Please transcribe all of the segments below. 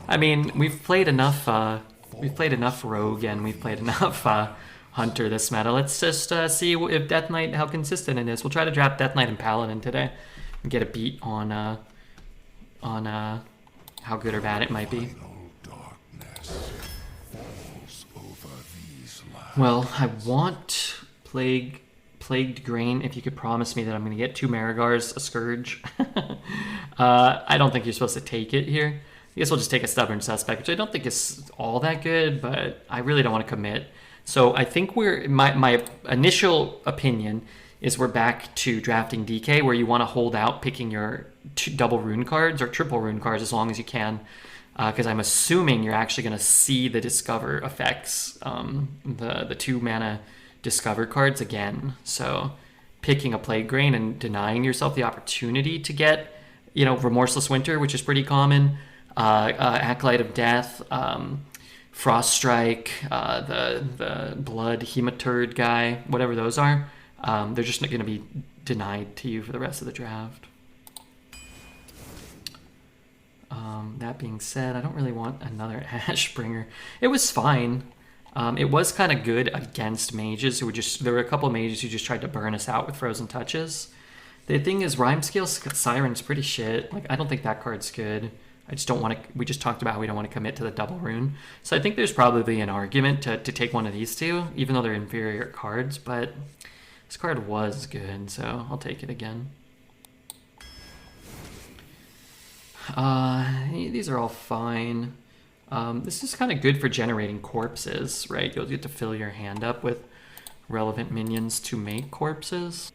I mean, we've played enough rogue and we've played enough hunter this meta. Let's just see if Death Knight, how consistent it is. We'll try to draft Death Knight and Paladin today and get a beat on how good or bad it might be. Well, I want Plagued Grain if you could promise me that I'm going to get 2 Marigars, a Scourge. I don't think you're supposed to take it here. I guess we'll just take a Stubborn Suspect, which I don't think is all that good, but I really don't want to commit. So I think my initial opinion is we're back to drafting DK, where you want to hold out picking your double rune cards or triple rune cards as long as you can, because I'm assuming you're actually going to see the Discover effects, the 2 mana Discover cards again. So picking a Plague Grain and denying yourself the opportunity to get, Remorseless Winter, which is pretty common, Acolyte of Death, Frost Strike, the Blood Hematurd guy, whatever those are, they're just not going to be denied to you for the rest of the draft. That being said, I don't really want another Ashbringer. It was fine. It was kind of good against mages who there were a couple of mages who just tried to burn us out with Frozen Touches. The thing is, Rhymescale Siren's pretty shit. Like, I don't think that card's good. I just don't want to, we just talked about how we don't want to commit to the double rune. So I think there's probably an argument to take one of these two, even though they're inferior cards, but this card was good, so I'll take it again. These are all fine. This is kind of good for generating corpses, right? You'll get to fill your hand up with relevant minions to make corpses.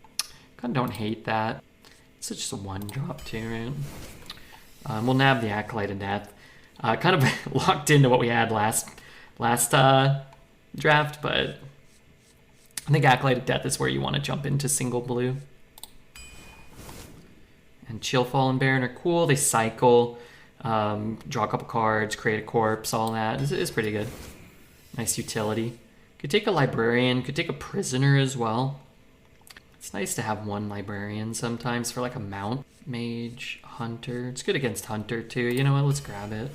Kind of don't hate that. It's just a 1-drop too, right? We'll nab the Acolyte of Death. Kind of locked into what we had last draft, but I think Acolyte of Death is where you want to jump into single blue. And Chill Fallen Baron are cool. They cycle, draw a couple cards, create a corpse, all that. It's pretty good. Nice utility. Could take a Librarian, could take a Prisoner as well. It's nice to have one Librarian sometimes for like a mount. Mage, Hunter. It's good against Hunter too. You know what? Let's grab it.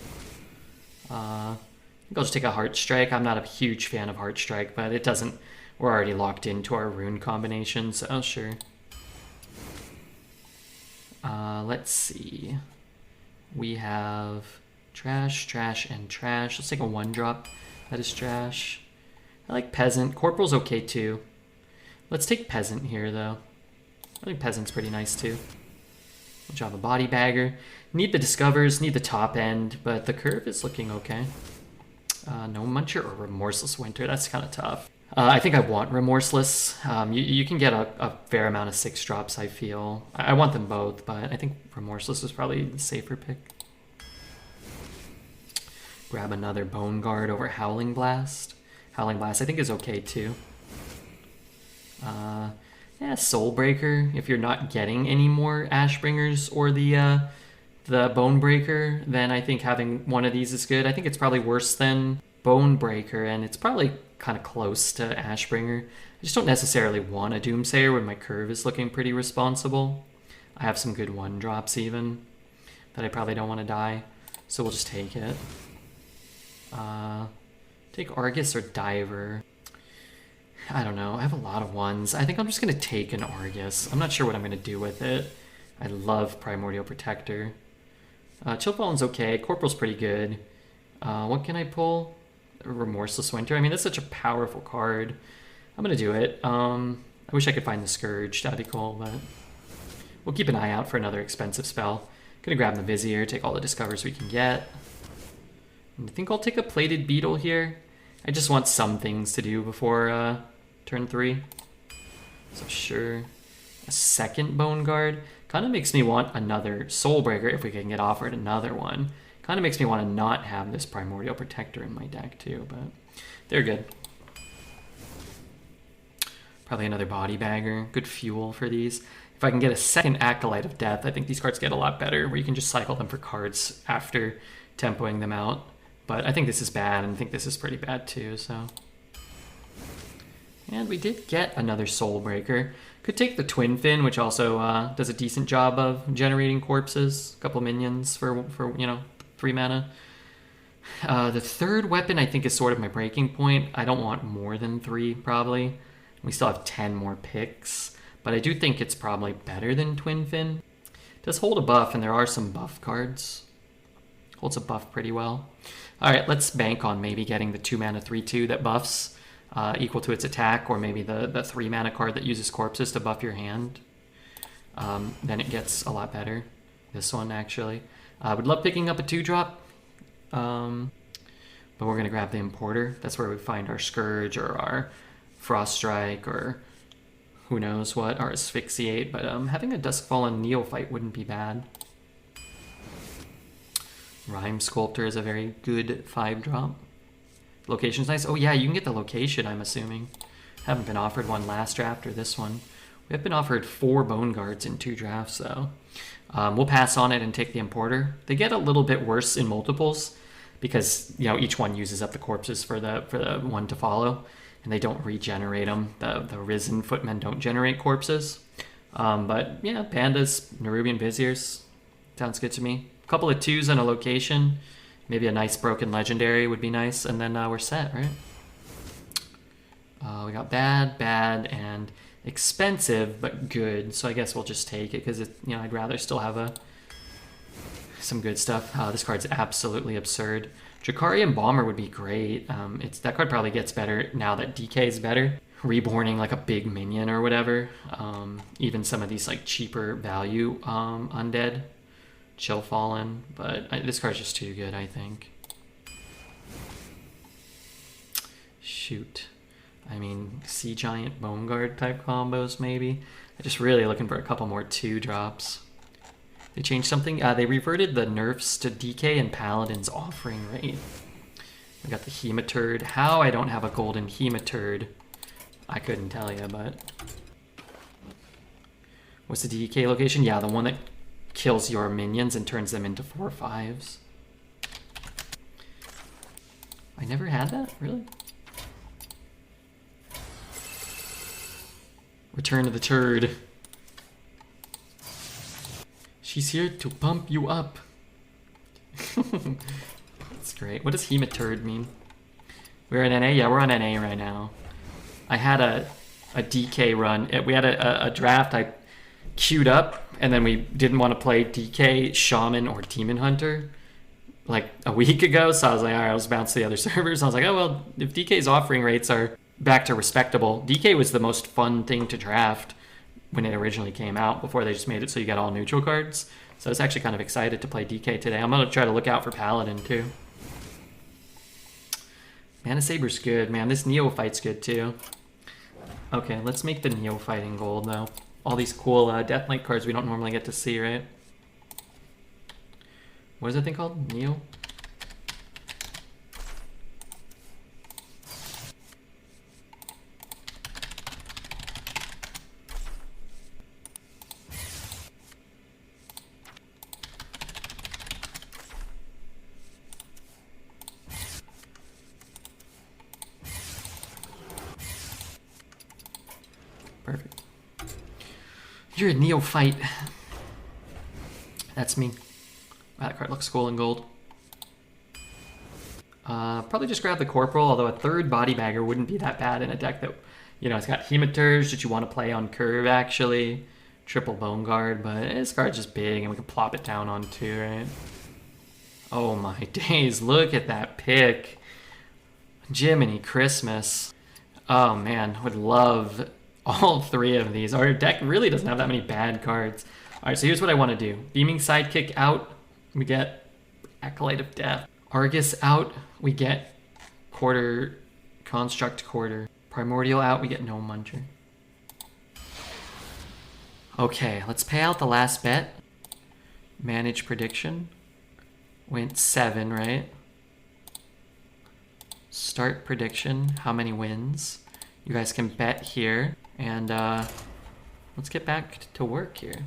I think I'll just take a Heart Strike. I'm not a huge fan of Heart Strike, but it doesn't. We're already locked into our rune combinations, so sure. Let's see. We have trash, trash, and trash. Let's take a 1-drop. That is trash. I like Peasant. Corporal's okay too. Let's take Peasant here though. I think Peasant's pretty nice too. We'll drop a Body Bagger. Need the Discovers, need the top end, but the curve is looking okay. No Muncher or Remorseless Winter. That's kind of tough. I think I want Remorseless. You can get a fair amount of 6-drops, I feel. I want them both, but I think Remorseless is probably the safer pick. Grab another Bone Guard over Howling Blast. Howling Blast I think is okay too. Yeah, Soulbreaker. If you're not getting any more Ashbringers or the Bonebreaker, then I think having one of these is good. I think it's probably worse than Bonebreaker, and it's probably kind of close to Ashbringer. I just don't necessarily want a Doomsayer when my curve is looking pretty responsible. I have some good 1-drops even that I probably don't want to die, so we'll just take it. Take Argus or Diver. I don't know. I have a lot of ones. I think I'm just going to take an Argus. I'm not sure what I'm going to do with it. I love Primordial Protector. Chillfallen's okay. Corporal's pretty good. What can I pull? Remorseless Winter. I mean, that's such a powerful card. I'm going to do it. I wish I could find the Scourge. That'd be cool, but we'll keep an eye out for another expensive spell. Going to grab the Vizier, take all the Discovers we can get. And I think I'll take a Plated Beetle here. I just want some things to do before turn 3. So sure. A second Bone Guard. Kind of makes me want another Soulbreaker if we can get offered another one. Kind of makes me want to not have this Primordial Protector in my deck too, but they're good. Probably another Body Bagger. Good fuel for these. If I can get a second Acolyte of Death, I think these cards get a lot better, where you can just cycle them for cards after tempoing them out. But I think this is bad, and I think this is pretty bad too, so And we did get another Soul Breaker. Could take the Twin Fin, which also does a decent job of generating corpses. A couple minions for 3 mana. The third weapon I think is sort of my breaking point. I don't want more than 3 probably. We still have 10 more picks. But I do think it's probably better than Twin Fin. It does hold a buff, and there are some buff cards. Holds a buff pretty well. Alright, let's bank on maybe getting the 2 mana 3/2 that buffs equal to its attack, or maybe the 3 mana card that uses corpses to buff your hand. Then it gets a lot better. This one, actually. I would love picking up a 2-drop. But we're going to grab the Importer. That's where we find our Scourge or our Frost Strike or who knows what, our Asphyxiate. But having a Duskfallen Neophyte wouldn't be bad. Rhyme Sculptor is a very good 5-drop. Location's nice. Oh yeah, you can get the location, I'm assuming. Haven't been offered one last draft or this one. We have been offered 4 Bone Guards in 2 drafts, so we'll pass on it and take the Importer. They get a little bit worse in multiples because each one uses up the corpses for the one to follow, and they don't regenerate them. The Risen Footmen don't generate corpses. But yeah, Pandas, Nerubian Viziers, sounds good to me. A couple of 2s and a location. Maybe a nice Broken Legendary would be nice, and then we're set, right? We got bad, and expensive, but good. So I guess we'll just take it because I'd rather still have some good stuff. This card's absolutely absurd. Drakarian Bomber would be great. That card probably gets better now that DK is better. Reborning like a big minion or whatever. Even some of these like cheaper value undead. Chill Fallen, but this card's just too good, I think. Shoot. I mean, Sea Giant Bone Guard type combos, maybe. I'm just really looking for a couple more 2-drops. They changed something. They reverted the nerfs to DK and Paladin's offering rate. We got the Hematurd. How I don't have a golden Hematurd, I couldn't tell you, but... What's the DK location? Yeah, the one that kills your minions and turns them into 4/5s. I never had that? Really? Return to the Turd. She's here to pump you up. That's great. What does Hematurd mean? We're in NA? Yeah, we're on NA right now. I had a DK run. We had a draft I queued up, and then we didn't want to play DK, Shaman, or Demon Hunter like a week ago, so I was like, alright, I'll just bounce to the other servers. I was like, oh well, if DK's offering rates are back to respectable. DK was the most fun thing to draft when it originally came out, before they just made it so you got all neutral cards. So I was actually kind of excited to play DK today. I'm going to try to look out for Paladin too. Mana Saber's good, man. This Neophyte's good too. Okay, let's make the Neophyte in gold though. All these cool Death Knight cards we don't normally get to see, right? What is that thing called? Neo? Perfect. You're a Neophyte. That's me. Wow, that card looks cool in gold. Probably just grab the Corporal, although a 3rd Body Bagger wouldn't be that bad in a deck that, it's got Hematurge that you want to play on curve, actually. Triple Bone Guard, but this card's just big, and we can plop it down on 2, right? Oh my days, look at that pick. Jiminy Christmas. Oh man, would love all 3 of these. Our deck really doesn't have that many bad cards. Alright, so here's what I want to do. Beaming Sidekick out, we get Acolyte of Death. Argus out, we get Quarter, Construct Quarter. Primordial out, we get Gnome Muncher. Okay, let's pay out the last bet. Manage Prediction. Went 7, right? Start Prediction, how many wins? You guys can bet here. And let's get back to work here.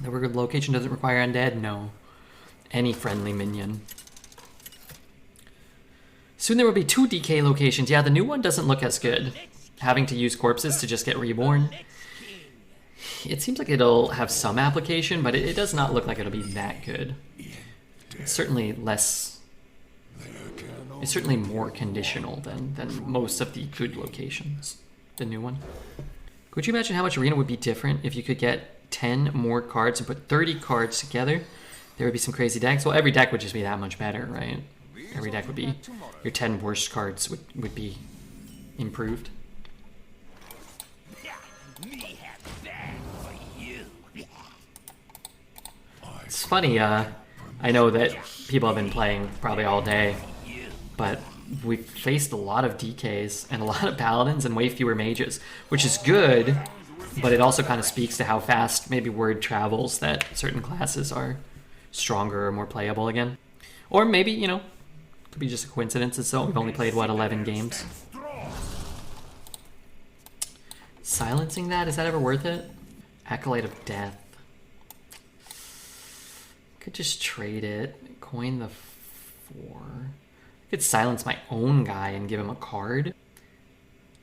The word location doesn't require undead? No. Any friendly minion. Soon there will be 2 DK locations. Yeah, the new one doesn't look as good. Having to use corpses to just get reborn. It seems like it'll have some application, but it does not look like it'll be that good. It's certainly less... It's certainly more conditional than most of the good locations. The new one. Could you imagine how much Arena would be different if you could get 10 more cards and put 30 cards together? There would be some crazy decks. Well, every deck would just be that much better, right? Every deck would be... Your 10 worst cards would be improved. It's funny, I know that people have been playing probably all day, but we've faced a lot of DKs and a lot of paladins and way fewer mages, which is good, but it also kind of speaks to how fast maybe word travels that certain classes are stronger or more playable again. Or maybe, you know, could be just a coincidence. So we've only played, what, 11 games? Silencing that, is that ever worth it? Acolyte of Death. Could just trade it, coin the 4. I could silence my own guy and give him a card.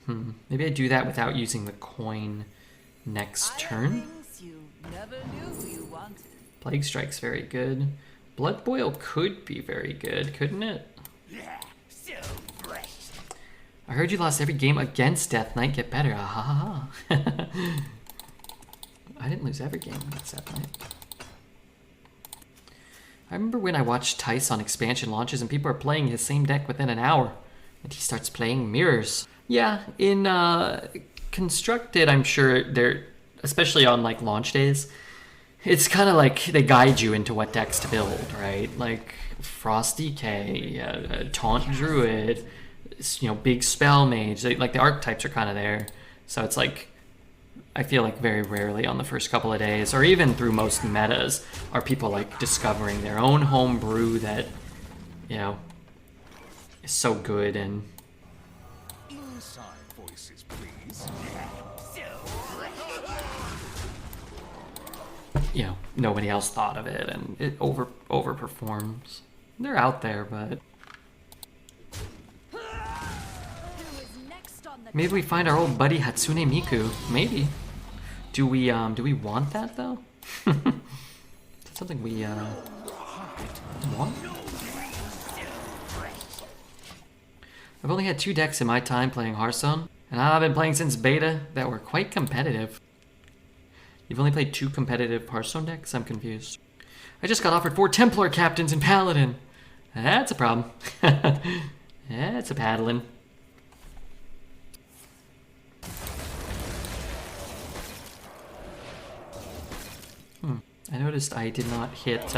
Maybe I do that without using the coin next turn. Plague Strike's very good. Blood Boil could be very good, couldn't it? I heard you lost every game against Death Knight. Get better. Ah ha ha ha. I didn't lose every game against Death Knight. I remember when I watched Tice on expansion launches and people are playing his same deck within an hour. And he starts playing Mirrors. Yeah, in Constructed, I'm sure they're, especially on like launch days, it's kind of like they guide you into what decks to build, right? Like Frost DK, Taunt Druid, you know, Big Spell Mage. Like the archetypes are kind of there. So it's like, I feel like very rarely on the first couple of days, or even through most metas, are people like discovering their own home brew that, you know, is so good and... Inside voices, please. You know, nobody else thought of it, and it overperforms. They're out there, but... Maybe we find our old buddy Hatsune Miku. Maybe. Do we want that though? Is that something we want? I've only had 2 decks in my time playing Hearthstone, and I've been playing since beta that were quite competitive. You've only played 2 competitive Hearthstone decks? I'm confused. I just got offered 4 Templar captains in Paladin. That's a problem. That's a paddling. I noticed I did not hit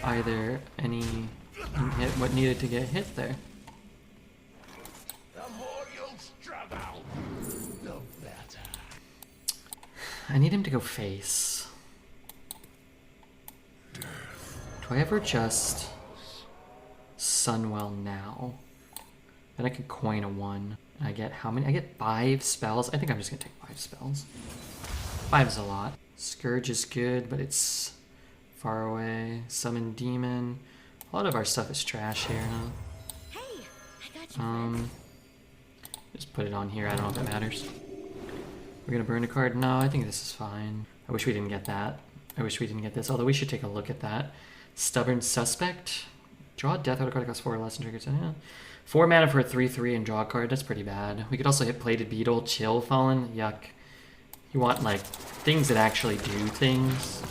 either any hit what needed to get hit there. The more you'll struggle, the better. I need him to go face. Do I ever just Sunwell now? Then I could coin a 1. And I get how many? I get 5 spells. I think I'm just gonna take 5 spells. 5 is a lot. Scourge is good, but it's far away. Summon Demon. A lot of our stuff is trash here, huh? Hey, I got you. Just put it on here. I don't know if it matters. We're gonna burn a card. No, I think this is fine. I wish we didn't get that. I wish we didn't get this. Although we should take a look at that. Stubborn Suspect. Draw a death out of card that costs 4 or less and triggers. Yeah. 4 mana for a 3/3 and draw a card. That's pretty bad. We could also hit Plated Beetle, Chill Fallen. Yuck. You want, like, things that actually do things.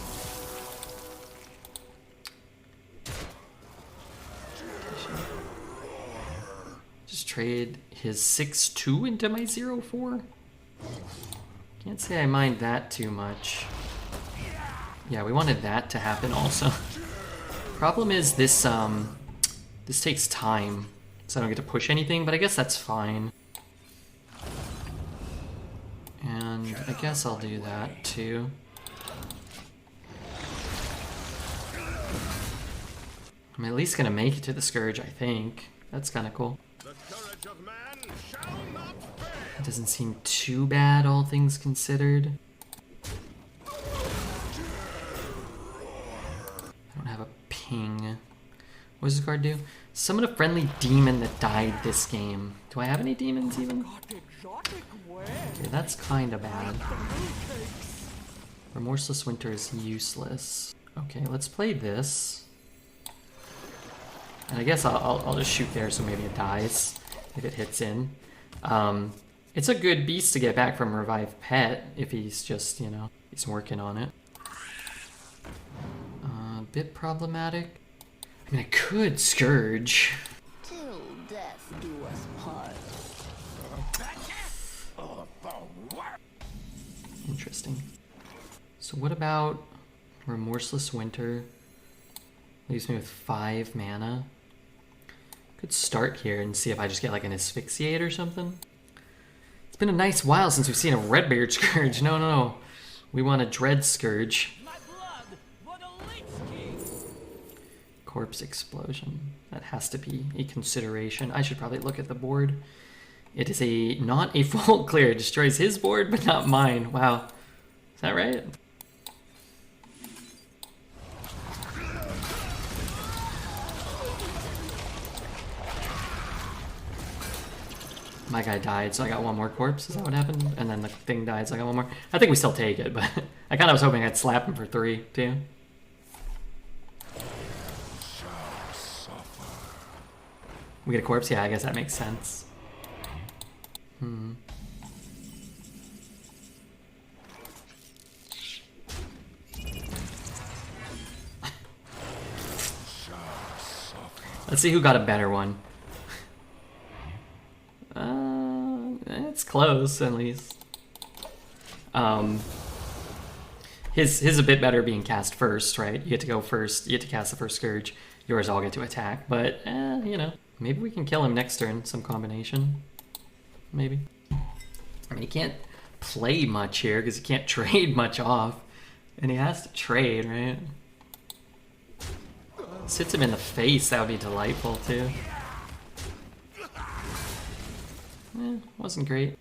Just trade his 6/2 into my 0/4. Can't say I mind that too much. Yeah, we wanted that to happen also. Problem is this, this takes time, so I don't get to push anything, but I guess that's fine. And I guess I'll do that too. I'm at least gonna make it to the Scourge, I think. That's kind of cool. It doesn't seem too bad, all things considered. I don't have a ping. What does this card do? Summon a friendly demon that died this game. Do I have any demons even? Okay, that's kind of bad. Remorseless Winter is useless. Okay, let's play this. And I guess I'll just shoot there so maybe it dies if it hits in. It's a good beast to get back from Revive Pet if he's just, you know, he's working on it. A bit problematic. I mean, I could Scourge. Till death do us part. Interesting. So what about Remorseless Winter? Leaves me with 5 mana. Could start here and see if I just get like an Asphyxiate or something. It's been a nice while since we've seen a Redbeard Scourge. No. We want a Dread Scourge. Corpse Explosion. That has to be a consideration. I should probably look at the board. It is not a full clear. It destroys his board, but not mine. Wow. Is that right? My guy died, so I got one more corpse. Is that what happened? And then the thing died, so I got one more. I think we still take it, but I kind of was hoping I'd slap him for 3, too. We get a corpse? Yeah, I guess that makes sense. Let's see who got a better one. It's close, at least. His a bit better being cast first, right? You get to go first. You get to cast the first Scourge. Yours all get to attack, but, you know. Maybe we can kill him next turn, some combination. Maybe. I mean, he can't play much here because he can't trade much off. And he has to trade, right? Sits him in the face, that would be delightful too. Wasn't great.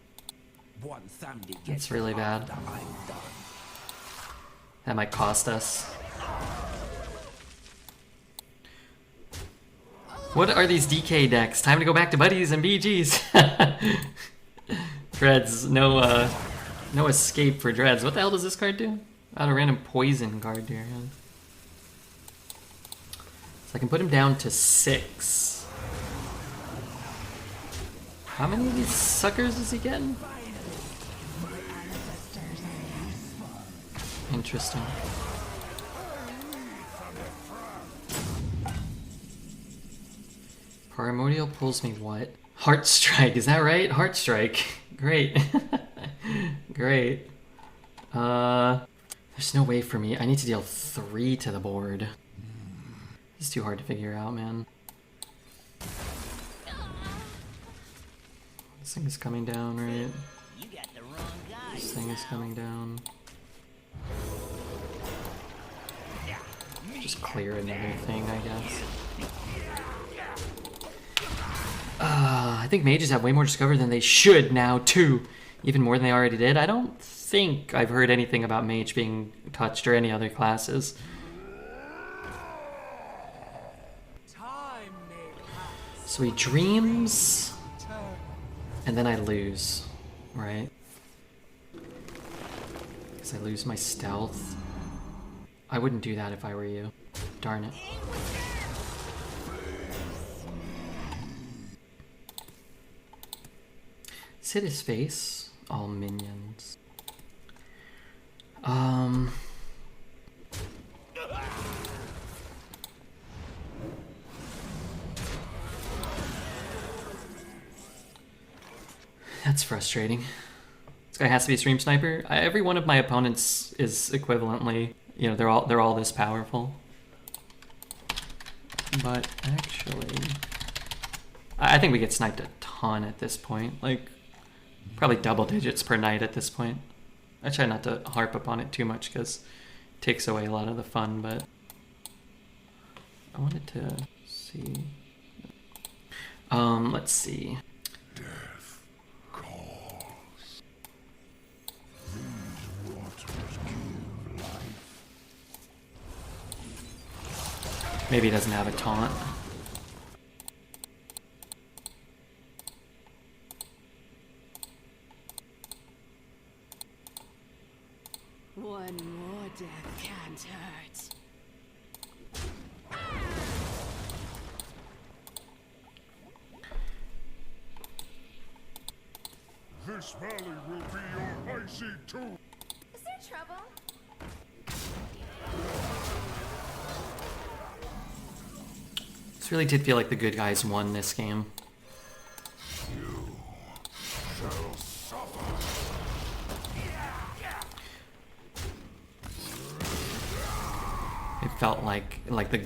That's really bad. That might cost us. What are these DK decks? Time to go back to buddies and BGs. Dreads, no escape for Dreads. What the hell does this card do? Out a random poison card here. Yeah. So I can put him down to 6. How many of these suckers is he getting? Interesting. Primordial pulls me what? Heart Strike, is that right? Heart Strike. Great. Great. There's no way for me. I need to deal 3 to the board. It's too hard to figure out, man. This thing is coming down, right? This thing is coming down. Just clear another thing, I guess. I think mages have way more discover than they should now, too. Even more than they already did. I don't think I've heard anything about mage being touched or any other classes. So he dreams, and then I lose, right? Because I lose my stealth. I wouldn't do that if I were you. Darn it. Hit his face. All minions. That's frustrating. This guy has to be a stream sniper. Every one of my opponents is equivalently, you know, they're all this powerful. But actually, I think we get sniped a ton at this point. Like, probably double digits per night at this point. I try not to harp upon it too much because it takes away a lot of the fun, but I wanted to see. Let's see. Death calls. These waters give life. Maybe he doesn't have a taunt. hurts. This valley will be your icy tomb. Is there trouble? This really did feel like the good guys won this game. Shall suffer. It felt like the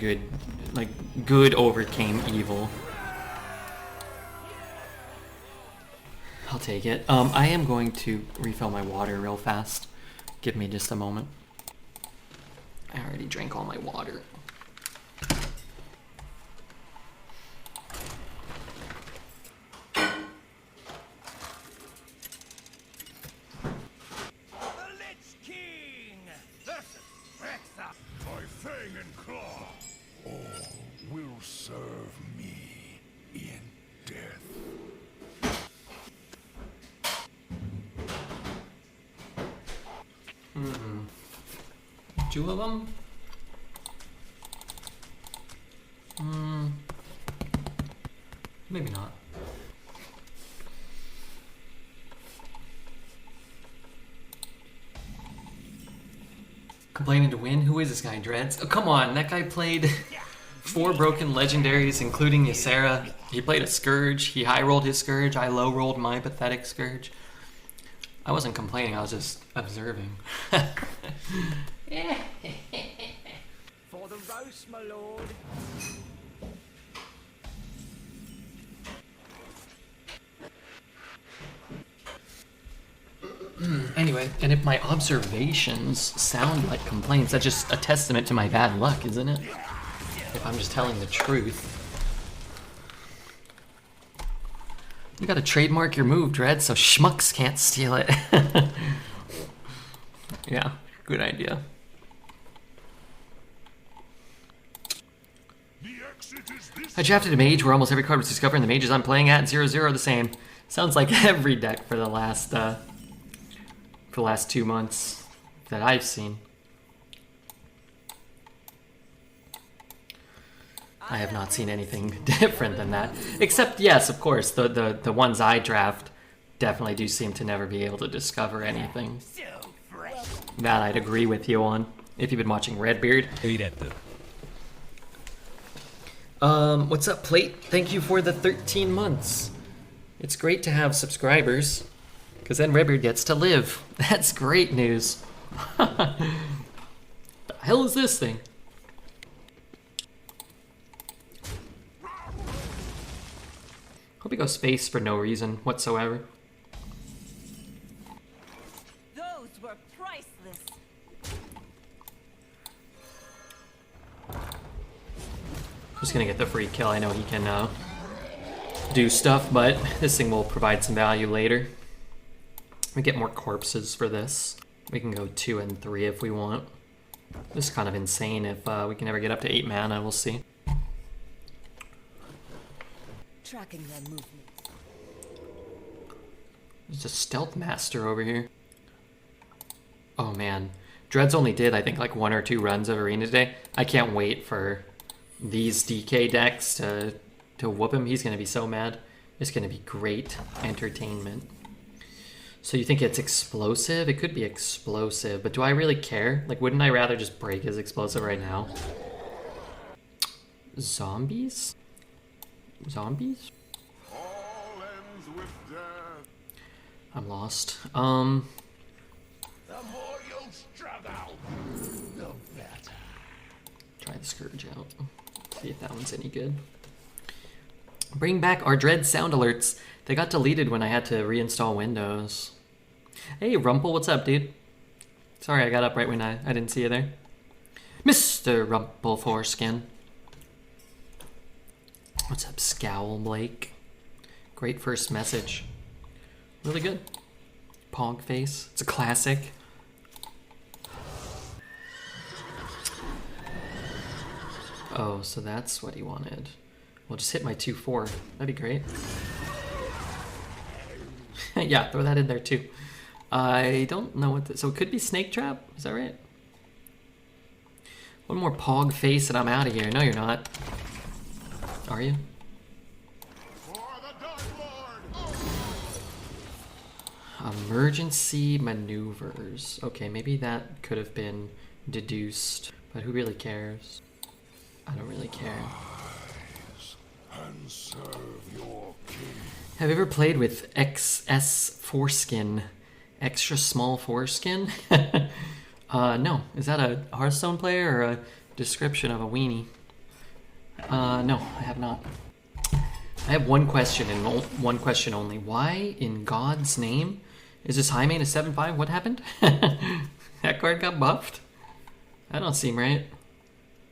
good overcame evil. I'll take it. I am going to refill my water real fast. Give me just a moment. I already drank all my water. My fang and claw. All will serve me in death. Two of them? Maybe not. Complaining to win? Who is this guy, Dreads? Oh, come on, that guy played 4 broken legendaries, including Ysera. He played a Scourge, he high-rolled his Scourge, I low-rolled my pathetic Scourge. I wasn't complaining, I was just observing. For the roast, my lord. Anyway, and if my observations sound like complaints, that's just a testament to my bad luck, isn't it? If I'm just telling the truth. You gotta trademark your move, Dread, so schmucks can't steal it. Yeah, good idea. The exit is this. I drafted a mage where almost every card was discovered, and the mages I'm playing at 0/0 are the same. Sounds like every deck for the last 2 months that I've seen. I have not seen anything different than that. Except, yes, of course, the ones I draft definitely do seem to never be able to discover anything. So fresh. That I'd agree with you on, if you've been watching Redbeard. What's up, Plate? Thank you for the 13 months. It's great to have subscribers, because then Redbeard gets to live. That's great news. The hell is this thing? Hope he goes space for no reason whatsoever. Those were priceless. Just gonna get the free kill. I know he can do stuff, but this thing will provide some value later. We get more corpses for this. We can go 2 and 3 if we want. This is kind of insane if we can ever get up to 8 mana, we'll see. Tracking their movements. There's a stealth master over here. Oh man. Dreads only did, I think, like 1 or 2 runs of Arena today. I can't wait for these DK decks to whoop him. He's going to be so mad. It's going to be great entertainment. So you think it's explosive? It could be explosive, but do I really care? Like, wouldn't I rather just break his explosive right now? Zombies? Zombies? All ends with death. I'm lost. The more you'll struggle, the better. Try the Scourge out. See if that one's any good. Bring back our Dread sound alerts. They got deleted when I had to reinstall Windows. Hey, Rumple, what's up, dude? Sorry, I got up right when I didn't see you there. Mr. Rumple Foreskin. What's up, Scowl Blake? Great first message. Really good. Pog face. It's a classic. Oh, so that's what he wanted. Well, just hit my 2/4. That'd be great. Yeah, throw that in there too. I don't know what so it could be Snake Trap, is that right? One more pog face and I'm out of here. No, you're not. Are you? For the Dark Lord! Emergency maneuvers. Okay, maybe that could have been deduced, but who really cares? I don't really care. And serve your king. Have you ever played with XS foreskin? Extra small foreskin? No. Is that a Hearthstone player or a description of a weenie? No, I have not. I have one question and one question only. Why in God's name is this High Main a 7/5? What happened? That card got buffed? That don't seem right.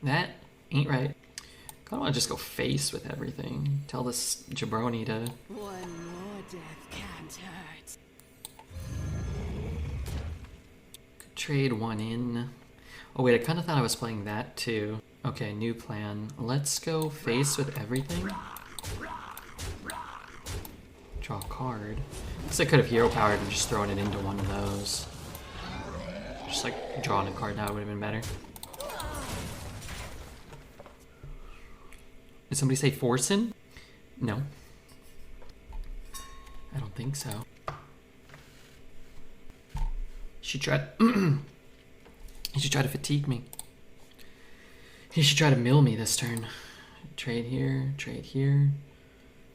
That ain't right. I don't want to just go face with everything. Tell this jabroni to... One more death can't hurt. Could trade one in. Oh wait, I kind of thought I was playing that too. Okay, new plan. Let's go face with everything. Draw a card. I guess I could have hero powered and just thrown it into one of those. Just like drawing a card now would have been better. Did somebody say Forsen? No. I don't think so. He should try to fatigue me. He should try to mill me this turn. Trade here, trade here.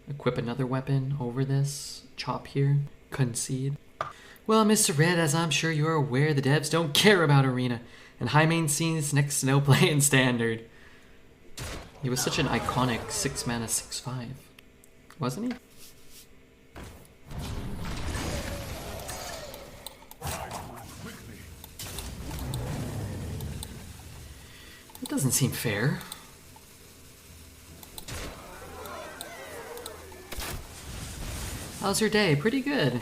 Equip another weapon over this. Chop here. Concede. Well, Mr. Red, as I'm sure you're aware, the devs don't care about Arena, and high main scenes next to no play in Standard. He was such an iconic 6 mana 6/5, wasn't he? That doesn't seem fair. How's your day? Pretty good.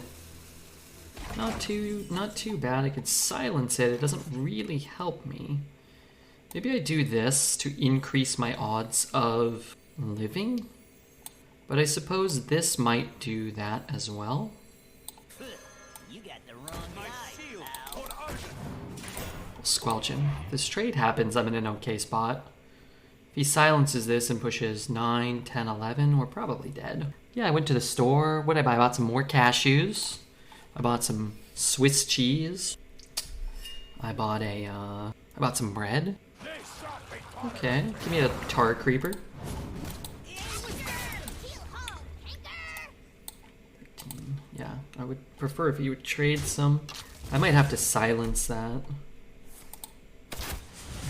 Not too bad. I could silence it. It doesn't really help me. Maybe I do this to increase my odds of living? But I suppose this might do that as well. You got the wrong guy, pal. Squelch him. If this trade happens, I'm in an okay spot. If he silences this and pushes 9, 10, 11, we're probably dead. Yeah, I went to the store. What did I buy? I bought some more cashews. I bought some Swiss cheese. I bought some bread. Okay, give me a tar creeper. 13. Yeah, I would prefer if you would trade some. I might have to silence that.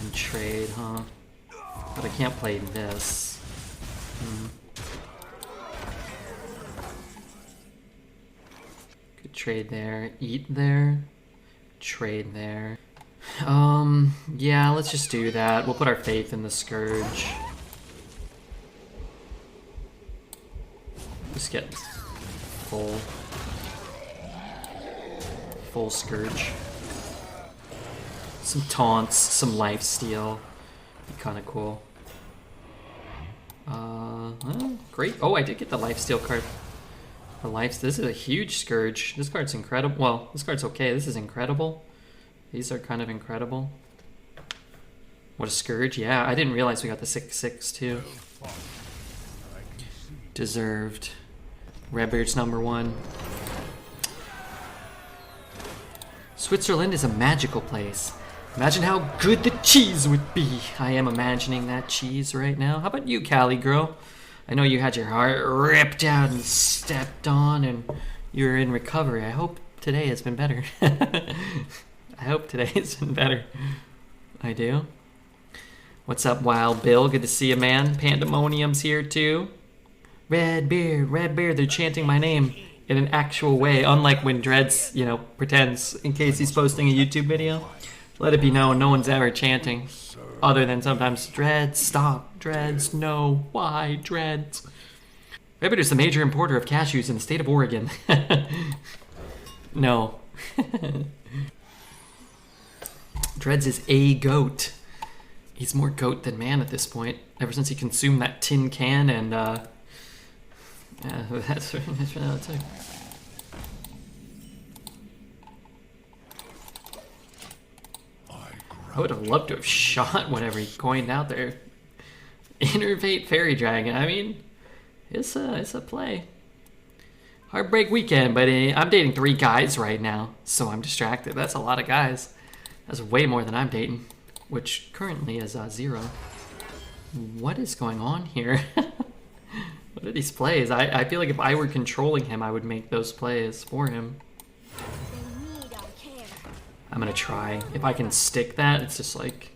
And trade, huh? But I can't play this. Could trade there, eat there, trade there. Yeah, let's just do that. We'll put our faith in the Scourge. Just get full Scourge. Some taunts, some lifesteal. Be kind of cool. Well, great. Oh, I did get the lifesteal card. This is a huge Scourge. This card's incredible. Well, this card's okay. This is incredible. These are kind of incredible. What a Scourge. Yeah, I didn't realize we got the 6/6 too. Deserved. Redbeard's #1. Switzerland is a magical place. Imagine how good the cheese would be. I am imagining that cheese right now. How about you, Callie girl? I know you had your heart ripped out and stepped on and you're in recovery. I hope today has been better. I hope today has been better. I do. What's up, Wild Bill? Good to see you, man. Pandemonium's here too. Redbeard, Redbeard. They're chanting my name in an actual way, unlike when Dreads, pretends in case he's posting a YouTube video. Let it be known, no one's ever chanting, other than sometimes, Dreads, stop, Dreads, no, why, Dreads? Redbeard is the major importer of cashews in the state of Oregon. No. Dreads is a goat. He's more goat than man at this point, ever since he consumed that tin can and, yeah, that's it. I would have loved to have shot whatever he coined out there. Innervate Fairy Dragon. I mean, it's a play. Heartbreak Weekend, but I'm dating 3 guys right now, so I'm distracted. That's a lot of guys. That's way more than I'm dating, which currently is 0. What is going on here? What are these plays? I feel like if I were controlling him, I would make those plays for him. I'm gonna try. If I can stick that, it's just like...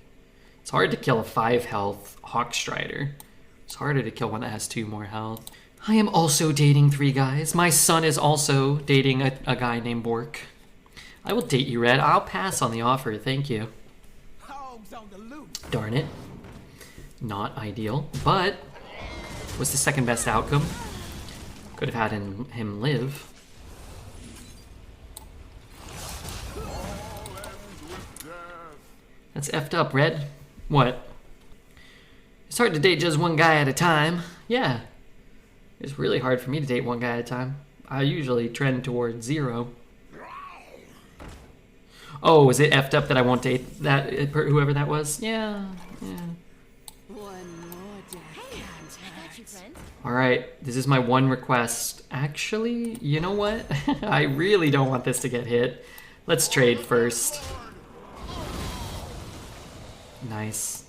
It's hard to kill a 5 health Hawkstrider. It's harder to kill one that has 2 more health. I am also dating 3 guys. My son is also dating a guy named Bork. I will date you, Red. I'll pass on the offer, thank you. Darn it. Not ideal, but was the second best outcome. Could have had him live. That's effed up, Red. What? It's hard to date just one guy at a time. Yeah. It's really hard for me to date one guy at a time. I usually trend towards 0. Oh, is it effed up that I won't date that whoever that was? Yeah. Alright, this is my one request. Actually, you know what? I really don't want this to get hit. Let's trade first. Nice.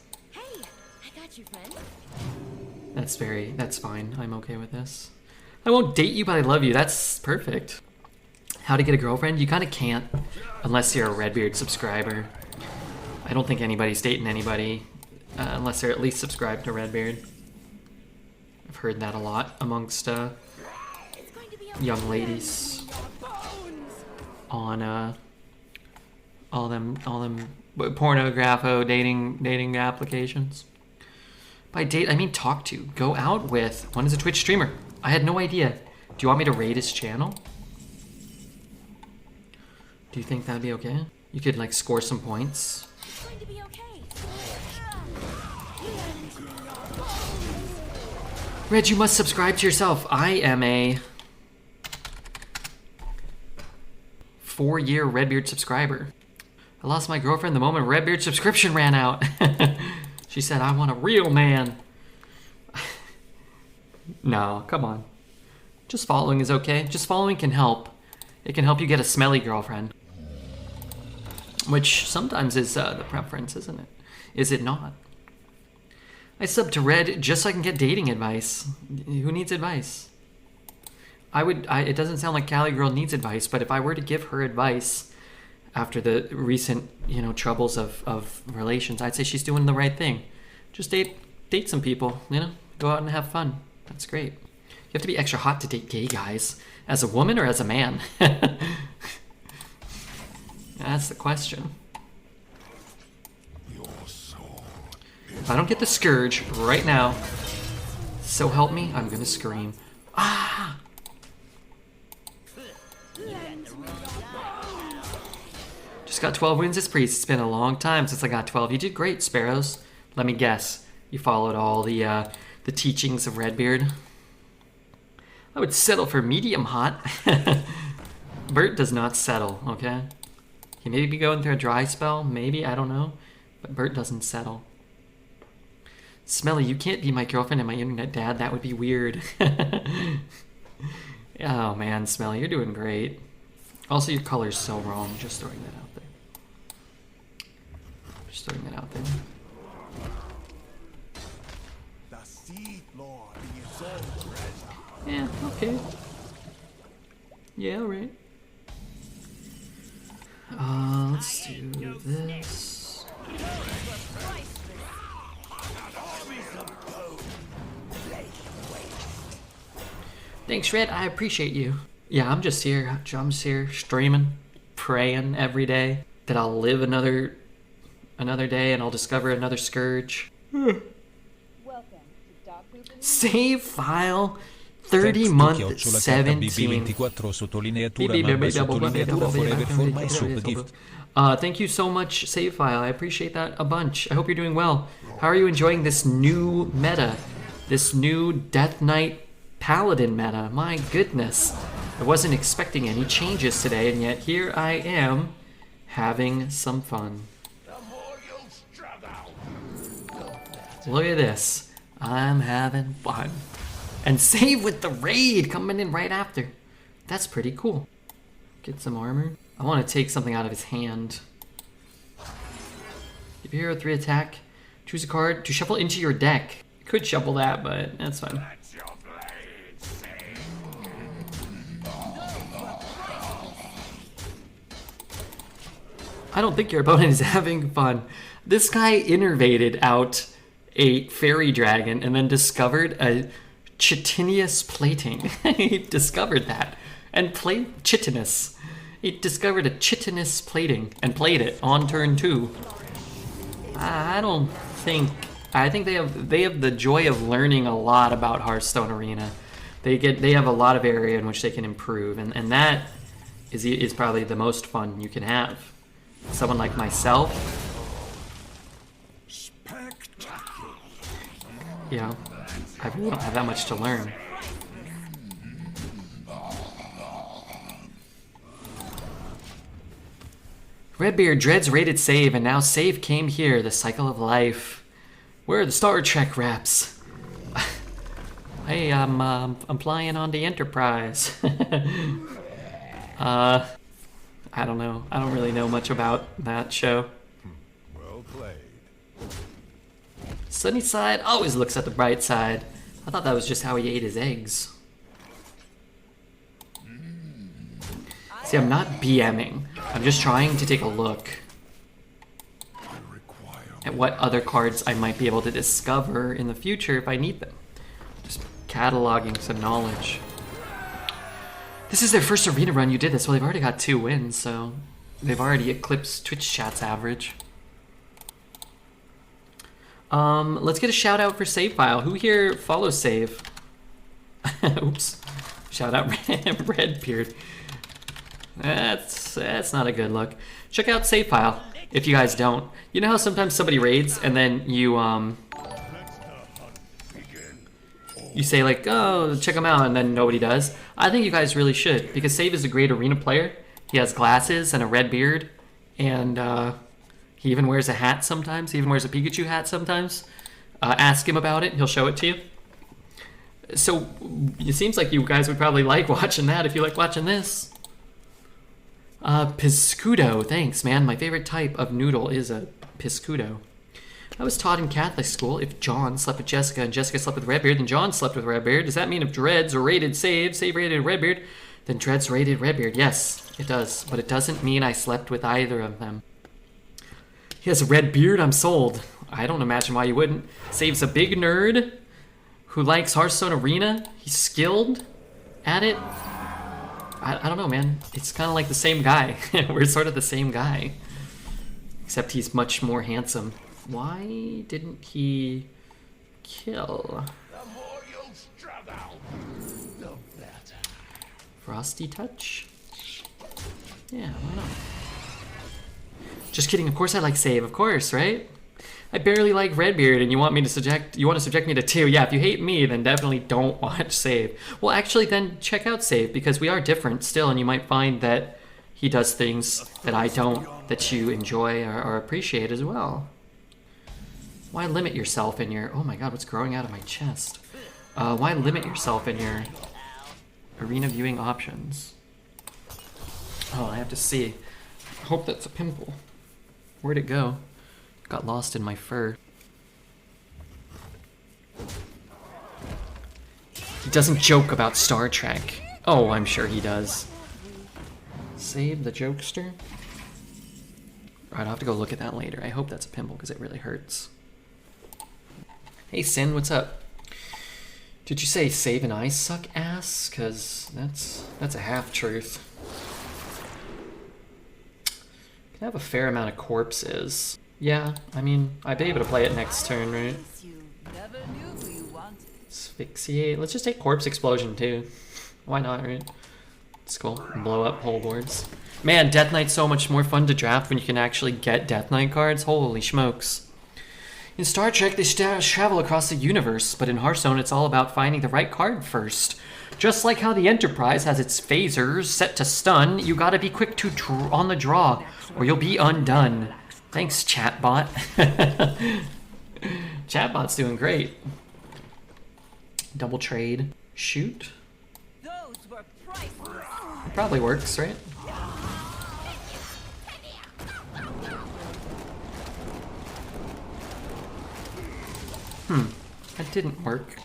That's fine. I'm okay with this. I won't date you, but I love you. That's perfect. How to get a girlfriend? You kind of can't unless you're a Redbeard subscriber. I don't think anybody's dating anybody unless they're at least subscribed to Redbeard. I've heard that a lot amongst young ladies on all them pornographo dating applications. By date, I mean talk to. Go out with. One is a Twitch streamer. I had no idea. Do you want me to raid his channel? Do you think that'd be okay? You could like score some points. It's going to be okay. Red, you must subscribe to yourself. I am a 4-year Redbeard subscriber. I lost my girlfriend the moment Redbeard subscription ran out. She said, I want a real man. No, come on. Just following is okay. Just following can help. It can help you get a smelly girlfriend. Which sometimes is the preference, isn't it? Is it not? I sub to Red just so I can get dating advice. Who needs advice? It doesn't sound like Cali Girl needs advice, but if I were to give her advice after the recent, troubles of relations, I'd say she's doing the right thing. Just date some people, go out and have fun. That's great. You have to be extra hot to date gay guys. As a woman or as a man? That's the question. If I don't get the Scourge right now, so help me, I'm gonna scream. Ah! Just got 12 wins as priest. It's been a long time since I got 12. You did great, Sparrows. Let me guess. You followed all the teachings of Redbeard. I would settle for medium hot. Bert does not settle, okay? He may be going through a dry spell, maybe, I don't know. But Bert doesn't settle. Smelly, you can't be my girlfriend and my internet dad. That would be weird. Oh man, Smelly, you're doing great. Also, your color's so wrong. Just throwing that out there. Just throwing that out there. The Seed Lord is all treasure. Yeah, okay. Yeah, alright. Let's do this. Thanks, Red. I appreciate you. Yeah, I'm just here. I'm just here streaming, praying every day that I'll live another day and I'll discover another Scourge. Save file 30 month 17. Thank you so much, save file. I appreciate that a bunch. I hope you're doing well. How are you enjoying this new meta? This new Death Knight Paladin meta? My goodness. I wasn't expecting any changes today, and yet here I am having some fun. The more you Look at this. I'm having fun. And save with the raid coming in right after. That's pretty cool. Get some armor. I want to take something out of his hand. Give your hero 3 attack. Choose a card to shuffle into your deck. You could shuffle that, but that's fine. Let your blade sing. I don't think your opponent is having fun. This guy innervated out a fairy dragon and then discovered a chitinous plating. He discovered that and played chitinous. He discovered a chitinous plating and played it on turn 2. I think they have the joy of learning a lot about Hearthstone Arena. They have a lot of area in which they can improve, and that is probably the most fun you can have. Someone like myself, Spectacular. you know, I really don't have that much to learn. Redbeard dreads rated save, and now save came here. The cycle of life. Where are the Star Trek raps? Hey, I'm flying on the Enterprise. I don't know. I don't really know much about that show. Well played. Sunny side always looks at the bright side. I thought that was just how he ate his eggs. See, I'm not BMing. I'm just trying to take a look at what other cards I might be able to discover in the future if I need them. Just cataloging some knowledge. This is their first arena run. You did this. Well, they've already got 2 wins, so they've already eclipsed Twitch chat's average. Let's get a shout out for Save File. Who here follows Save? Oops. Shout out Redbeard. That's not a good look. Check out Save File if you guys don't. You know how sometimes somebody raids and then you say like, oh, check him out, and then nobody does? I think you guys really should, because Save is a great arena player. He has glasses and a red beard, and he even wears a hat sometimes. He even wears a Pikachu hat sometimes. Ask him about it. He'll show it to you. So it seems like you guys would probably like watching that if you like watching this. Piscudo, thanks, man. My favorite type of noodle is a Piscudo. I was taught in Catholic school if John slept with Jessica and Jessica slept with Redbeard, then John slept with Redbeard. Does that mean if Dreads are rated Save rated Redbeard, then Dreads rated Redbeard? Yes, it does. But it doesn't mean I slept with either of them. He has a red beard, I'm sold. I don't imagine why you wouldn't. Save's a big nerd who likes Hearthstone Arena. He's skilled at it. I don't know, man. It's kind of like the same guy. We're sort of the same guy. Except he's much more handsome. Why didn't he kill? The more you'll struggle, the better. Frosty Touch? Yeah, why not? Just kidding, of course I like Save, of course, right? I barely like Redbeard, and you want to subject me to 2. Yeah, if you hate me, then definitely don't watch Save. Well, actually, then check out Save, because we are different still, and you might find that he does things that I don't, that you enjoy or appreciate as well. Why limit yourself in your... Oh my god, what's growing out of my chest? Why limit yourself in your arena viewing options? Oh, I have to see. I hope that's a pimple. Where'd it go? Got lost in my fur. He doesn't joke about Star Trek. Oh, I'm sure he does. Save the jokester? Alright, I'll have to go look at that later. I hope that's a pimple because it really hurts. Hey Sin, what's up? Did you say Save and I suck ass? Cause that's a half-truth. Can have a fair amount of corpses. Yeah, I mean, I'd be able to play it next turn, right? Asphyxiate. Let's just take Corpse Explosion too. Why not, right? It's cool. Blow up whole boards. Man, Death Knight's so much more fun to draft when you can actually get Death Knight cards. Holy smokes. In Star Trek, they travel across the universe, but in Hearthstone, it's all about finding the right card first. Just like how the Enterprise has its phasers set to stun, you gotta be quick to on the draw, or you'll be undone. Thanks, chatbot. Chatbot's doing great. Double trade. Shoot. Those were priceless. It probably works, right? That didn't work.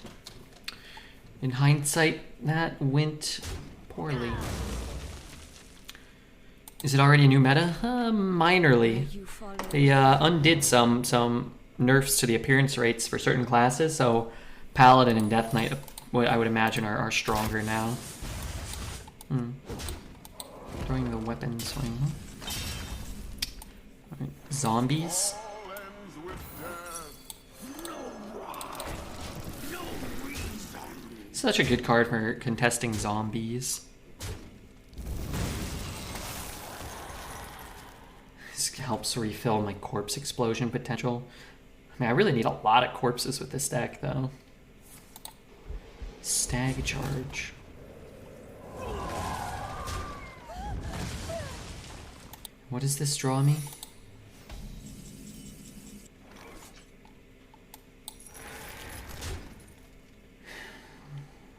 In hindsight, that went poorly. Is it already a new meta? Minorly. You follow. They undid some nerfs to the appearance rates for certain classes, so Paladin and Death Knight, what I would imagine, are stronger now. Throwing the weapon swing. Alright, zombies. Such a good card for contesting zombies. This helps refill my corpse explosion potential. I mean, I really need a lot of corpses with this deck, though. Stag charge. What does this draw me?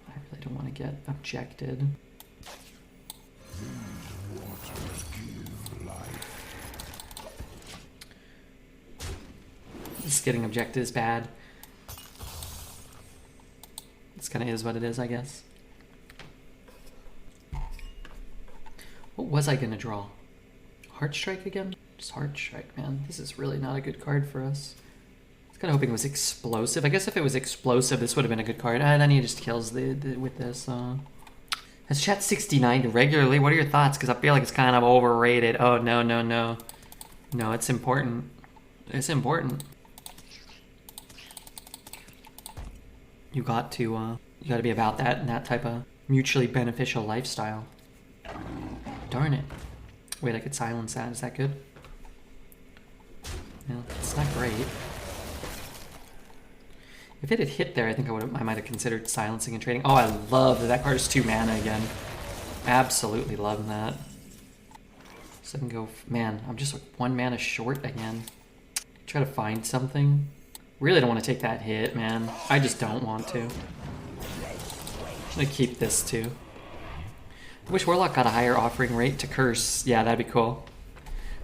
I really don't want to get objected. Just getting objected is bad. This kind of is what it is, I guess. What was I gonna draw? Heart Strike again? Just Heart Strike, man. This is really not a good card for us. I was kind of hoping it was Explosive. I guess if it was Explosive, this would have been a good card. Then he just kills with this. Has chat 69 regularly? What are your thoughts? Because I feel like it's kind of overrated. Oh, no. No, it's important. It's important. You got to be about that and that type of mutually beneficial lifestyle. Darn it. Wait, I could silence that. Is that good? No, it's not great. If it had hit there, I think I might have considered silencing and trading. Oh, I love that card is 2 mana again. Absolutely love that. So I can go, man, I'm just 1 mana short again. Try to find something. Really don't want to take that hit, man. I just don't want to. I'm gonna keep this too. I wish Warlock got a higher offering rate to curse. Yeah, that'd be cool.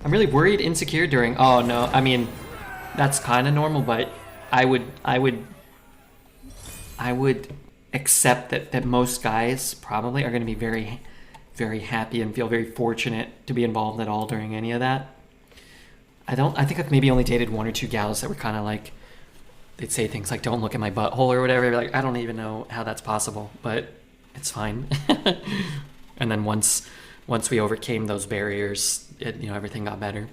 I'm really worried insecure during. Oh no, I mean, that's kind of normal, but I would accept that most guys probably are going to be very, very happy and feel very fortunate to be involved at all during any of that. I think I've maybe only dated 1 or 2 gals that were kind of like, they'd say things like, don't look at my butthole or whatever. Like, I don't even know how that's possible, but it's fine. And then once we overcame those barriers, everything got better.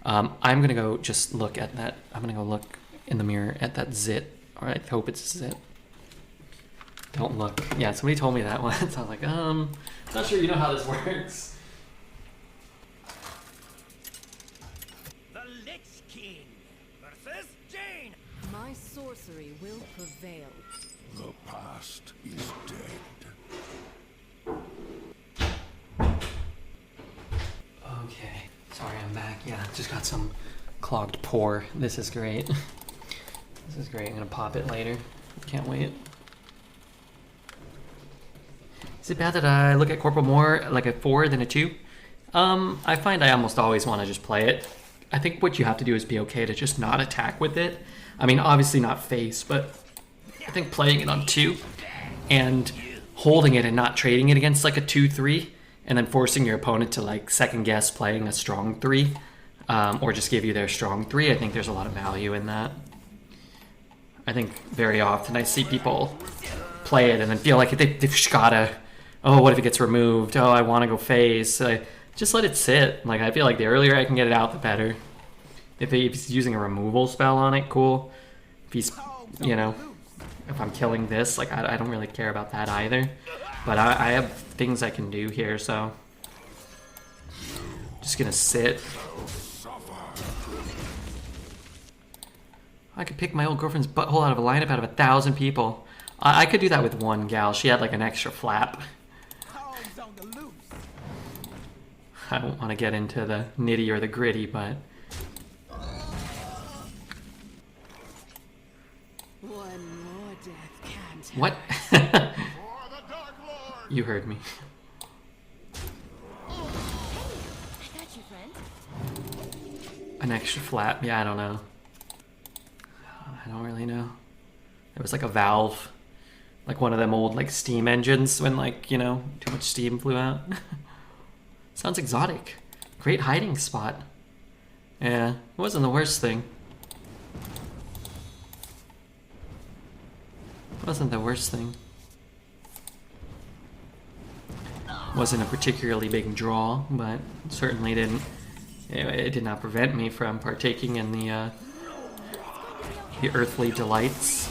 I'm going to go just look at that. I'm going to go look in the mirror at that zit. Or I hope it's a zit. Don't look. Yeah, somebody told me that once. I was like, not sure you know how this works. The Lich King versus Jane. My sorcery will prevail. The past is dead. Okay, sorry, I'm back. Yeah, just got some clogged pore. This is great. This is great. I'm gonna pop it later. Can't wait. Is it bad that I look at Corporal more like a 4 than a 2? I find I almost always want to just play it. I think what you have to do is be okay to just not attack with it. I mean, obviously not face, but I think playing it on 2 and holding it and not trading it against like a 2-3 and then forcing your opponent to like second guess playing a strong 3 or just give you their strong 3, I think there's a lot of value in that. I think very often I see people play it and then feel like they've just gotta, oh, what if it gets removed? Oh, I want to go face. Just let it sit. Like, I feel like the earlier I can get it out, the better. If he's using a removal spell on it, cool. If he's, if I'm killing this, like, I don't really care about that either. But I have things I can do here, so just gonna sit. I could pick my old girlfriend's butthole out of a lineup out of 1,000 people. I could do that with 1 gal. She had like an extra flap. I don't want to get into the nitty or the gritty, but What? For the Dark Lord! You heard me. I got you, friend. An extra flap? Yeah, I don't know. I don't really know. It was like a valve. Like one of them old like steam engines when like, you know, too much steam flew out. Sounds exotic. Great hiding spot. Yeah, it wasn't the worst thing. Wasn't the worst thing. Wasn't a particularly big draw, but certainly didn't. It did not prevent me from partaking in the earthly delights.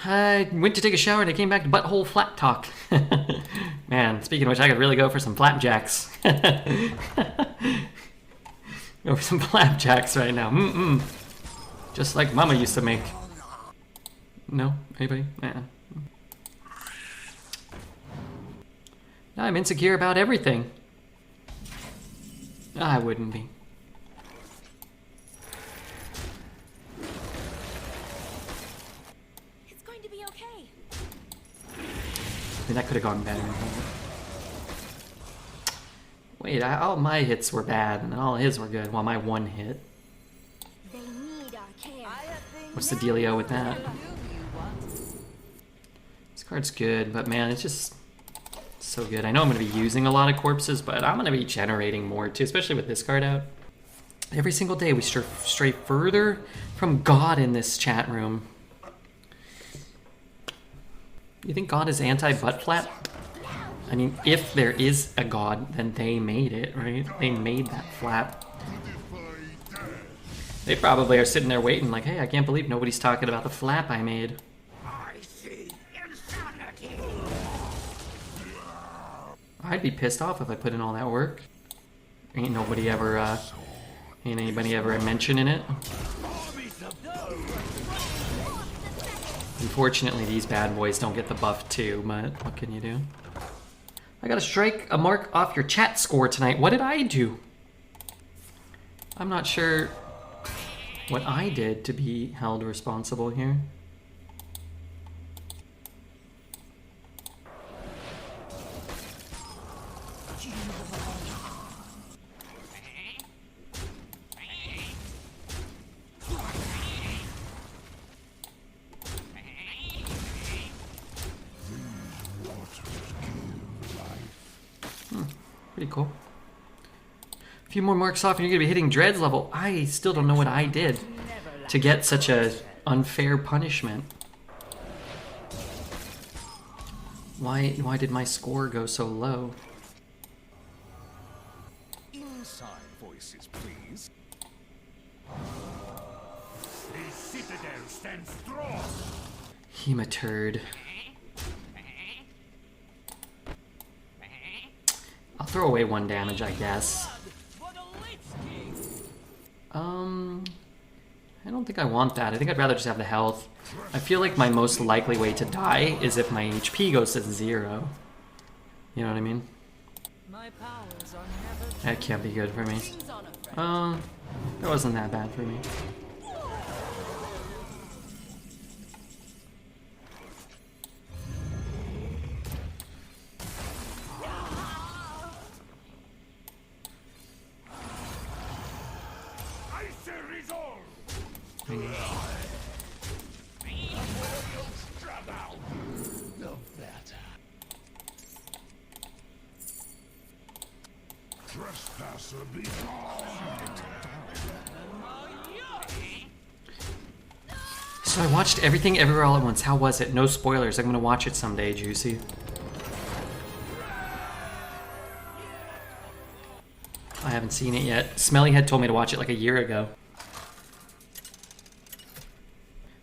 I went to take a shower and I came back to butthole flat talk. Man, speaking of which, I could really go for some flapjacks. Go for some flapjacks right now. Just like Mama used to make. No? Anybody? Now I'm insecure about everything. I wouldn't be. It's going to be okay. I mean, that could have gone better. Wait, all my hits were bad and all his were good, while my one hit. They need our care. What's the dealio with that? This card's good, but man, it's just so good. I know I'm going to be using a lot of corpses, but I'm going to be generating more too, especially with this card out. Every single day we stray further from God in this chat room. You think God is anti-butt flap? I mean, if there is a God, then they made it, right? They made that flap. They probably are sitting there waiting like, hey, I can't believe nobody's talking about the flap I made. I see insanity. I'd be pissed off if I put in all that work. Ain't anybody ever mentioning it. Unfortunately, these bad boys don't get the buff too, but what can you do? I gotta strike a mark off your chat score tonight. What did I do? I'm not sure what I did to be held responsible here. Pretty cool. A few more marks off and you're gonna be hitting Dread's level. I still don't know what I did to get such a unfair punishment. Why did my score go so low? Inside voices, please. The citadel stands strong. Hematurd. I'll throw away 1 damage, I guess. I don't think I want that. I think I'd rather just have the health. I feel like my most likely way to die is if my HP goes to 0. You know what I mean? My powers are never That can't be good for me. things on a friend. That wasn't that bad for me. I say resolve. Strap out. The better. Trespasser be gone. So I watched Everything Everywhere All at Once. How was it? No spoilers. I'm gonna watch it someday, Juicy. I haven't seen it yet. Smellyhead told me to watch it like a year ago.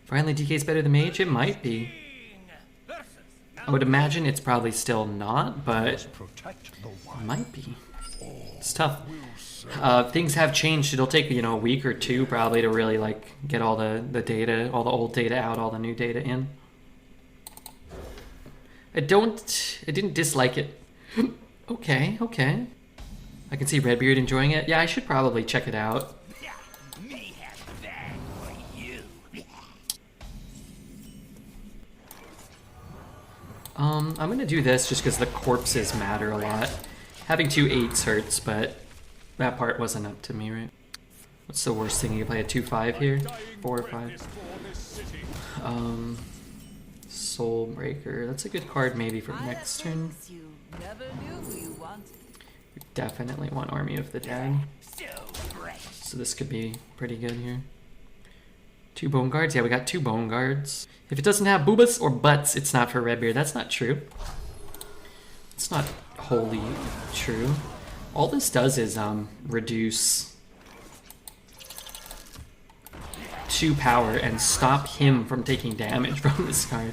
Finally, DK's better than Mage? It might be. I would imagine it's probably still not, but it might be. It's tough. Things have changed. It'll take, a week or two probably to really like get all the data, all the old data out, all the new data in. I didn't dislike it. Okay. I can see Redbeard enjoying it. Yeah, I should probably check it out. Me have that for you. I'm gonna do this just because the corpses matter a lot. Having 2 8s hurts, but that part wasn't up to me, right? What's the worst thing? You can play a 2-5 here? 4 or 5? Soulbreaker. That's a good card maybe for next turn. You never knew you wanted. We definitely want Army of the Dead. So this could be pretty good here. 2 Bone Guards? Yeah, we got 2 Bone Guards. If it doesn't have boobas or butts, it's not for Redbeard. That's not true. It's not wholly true. All this does is reduce 2 power and stop him from taking damage from this card.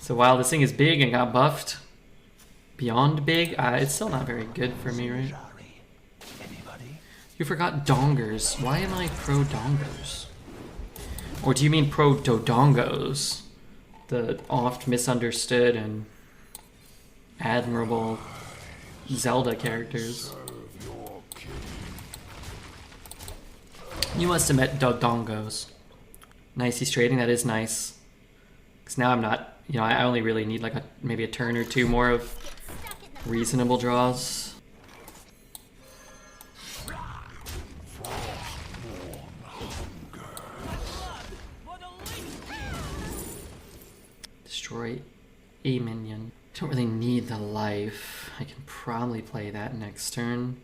So while this thing is big and got buffed beyond big, it's still not very good for me, right? You forgot dongers. Why am I pro dongers? Or do you mean pro dodongos? The oft misunderstood and admirable Zelda characters. You must have met dodongos. Nice, he's trading. That is nice. Because now I'm not, you know, I only really need like maybe a turn or 2 more of reasonable draws. Destroy a minion. Don't really need the life. I can probably play that next turn.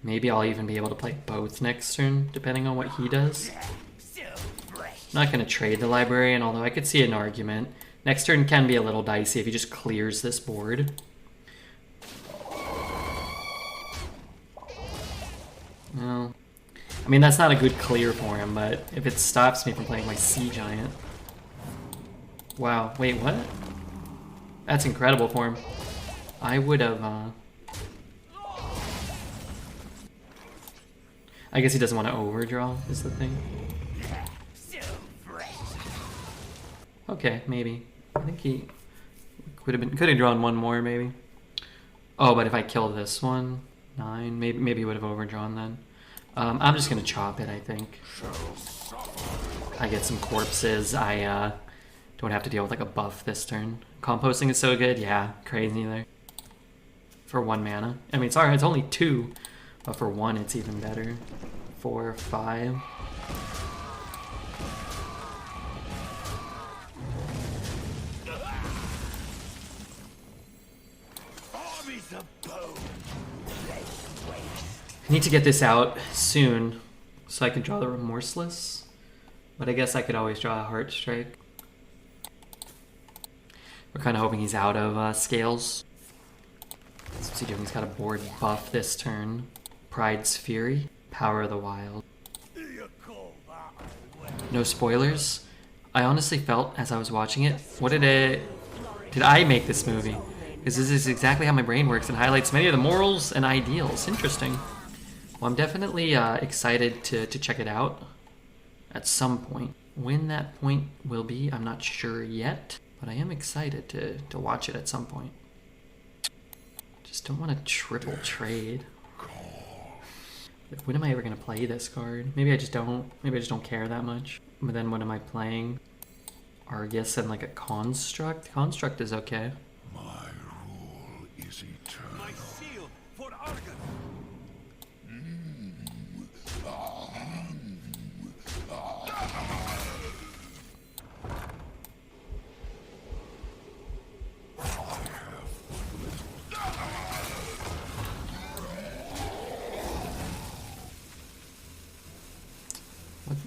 Maybe I'll even be able to play both next turn, depending on what he does. I'm not going to trade the librarian, although I could see an argument. Next turn can be a little dicey if he just clears this board. Well, I mean, that's not a good clear for him, but if it stops me from playing my Sea Giant... Wow, wait, what? That's incredible for him. I would have, I guess he doesn't want to overdraw, is the thing. Okay, maybe. I think he could have drawn 1 more, maybe. Oh, but if I kill this one, 9, maybe he would have overdrawn then. I'm just gonna chop it, I think. I get some corpses. I don't have to deal with like a buff this turn. Composting is so good, yeah, crazy there. For 1 mana. I mean, sorry, it's only 2, but for 1 it's even better. 4, 5. I need to get this out soon so I can draw the Remorseless, but I guess I could always draw a Heart Strike. We're kind of hoping he's out of scales. What's he doing? He's got a board buff this turn. Pride's Fury, Power of the Wild. No spoilers. I honestly felt as I was watching it, did I make this movie? Because this is exactly how my brain works and highlights many of the morals and ideals. Interesting. Well, I'm definitely excited to check it out at some point. When that point will be, I'm not sure yet, but I am excited to watch it at some point. Just don't want to triple trade. When am I ever going to play this card? Maybe I just don't. Maybe I just don't care that much. But then what am I playing? Argus and like a Construct? Construct is okay. My rule is eternal. My seal for Argon.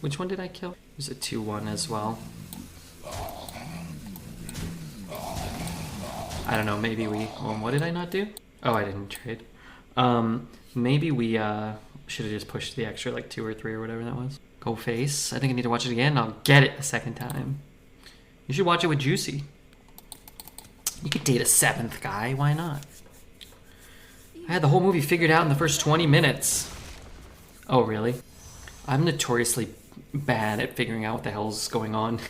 Which one did I kill? It was a 2-1 as well. I don't know, maybe we... what did I not do? Oh, I didn't trade. Maybe we should have just pushed the extra like 2 or 3 or whatever that was. Go face. I think I need to watch it again. I'll get it a second time. You should watch it with Juicy. You could date a 7th guy, why not? I had the whole movie figured out in the first 20 minutes. Oh, really? I'm notoriously bad at figuring out what the hell's going on.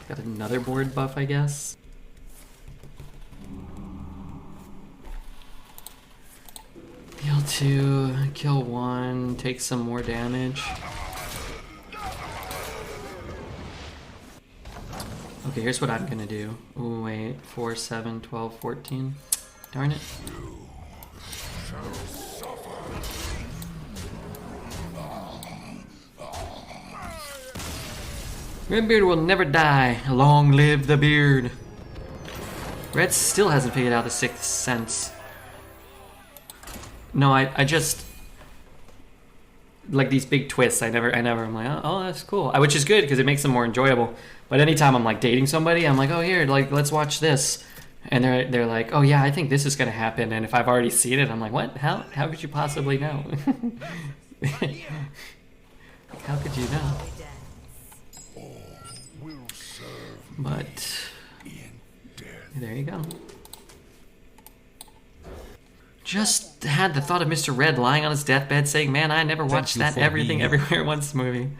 Got another board buff, I guess. Heal 2, kill 1, take some more damage. Okay, here's what I'm gonna do. Oh, wait. 4, 7, 12, 14. Darn it. Redbeard will never die. Long live the beard. Red still hasn't figured out the sixth sense. No, I just like these big twists. I'm like, oh, that's cool. Which is good because it makes them more enjoyable. But anytime I'm like dating somebody, I'm like, oh, here, like let's watch this, and they're like, oh yeah, I think this is gonna happen. And if I've already seen it, I'm like, what? How could you possibly know? How could you know? But there you go. Just had the thought of Mr. Red lying on his deathbed saying, man, I never watched that Everything Everywhere Once movie.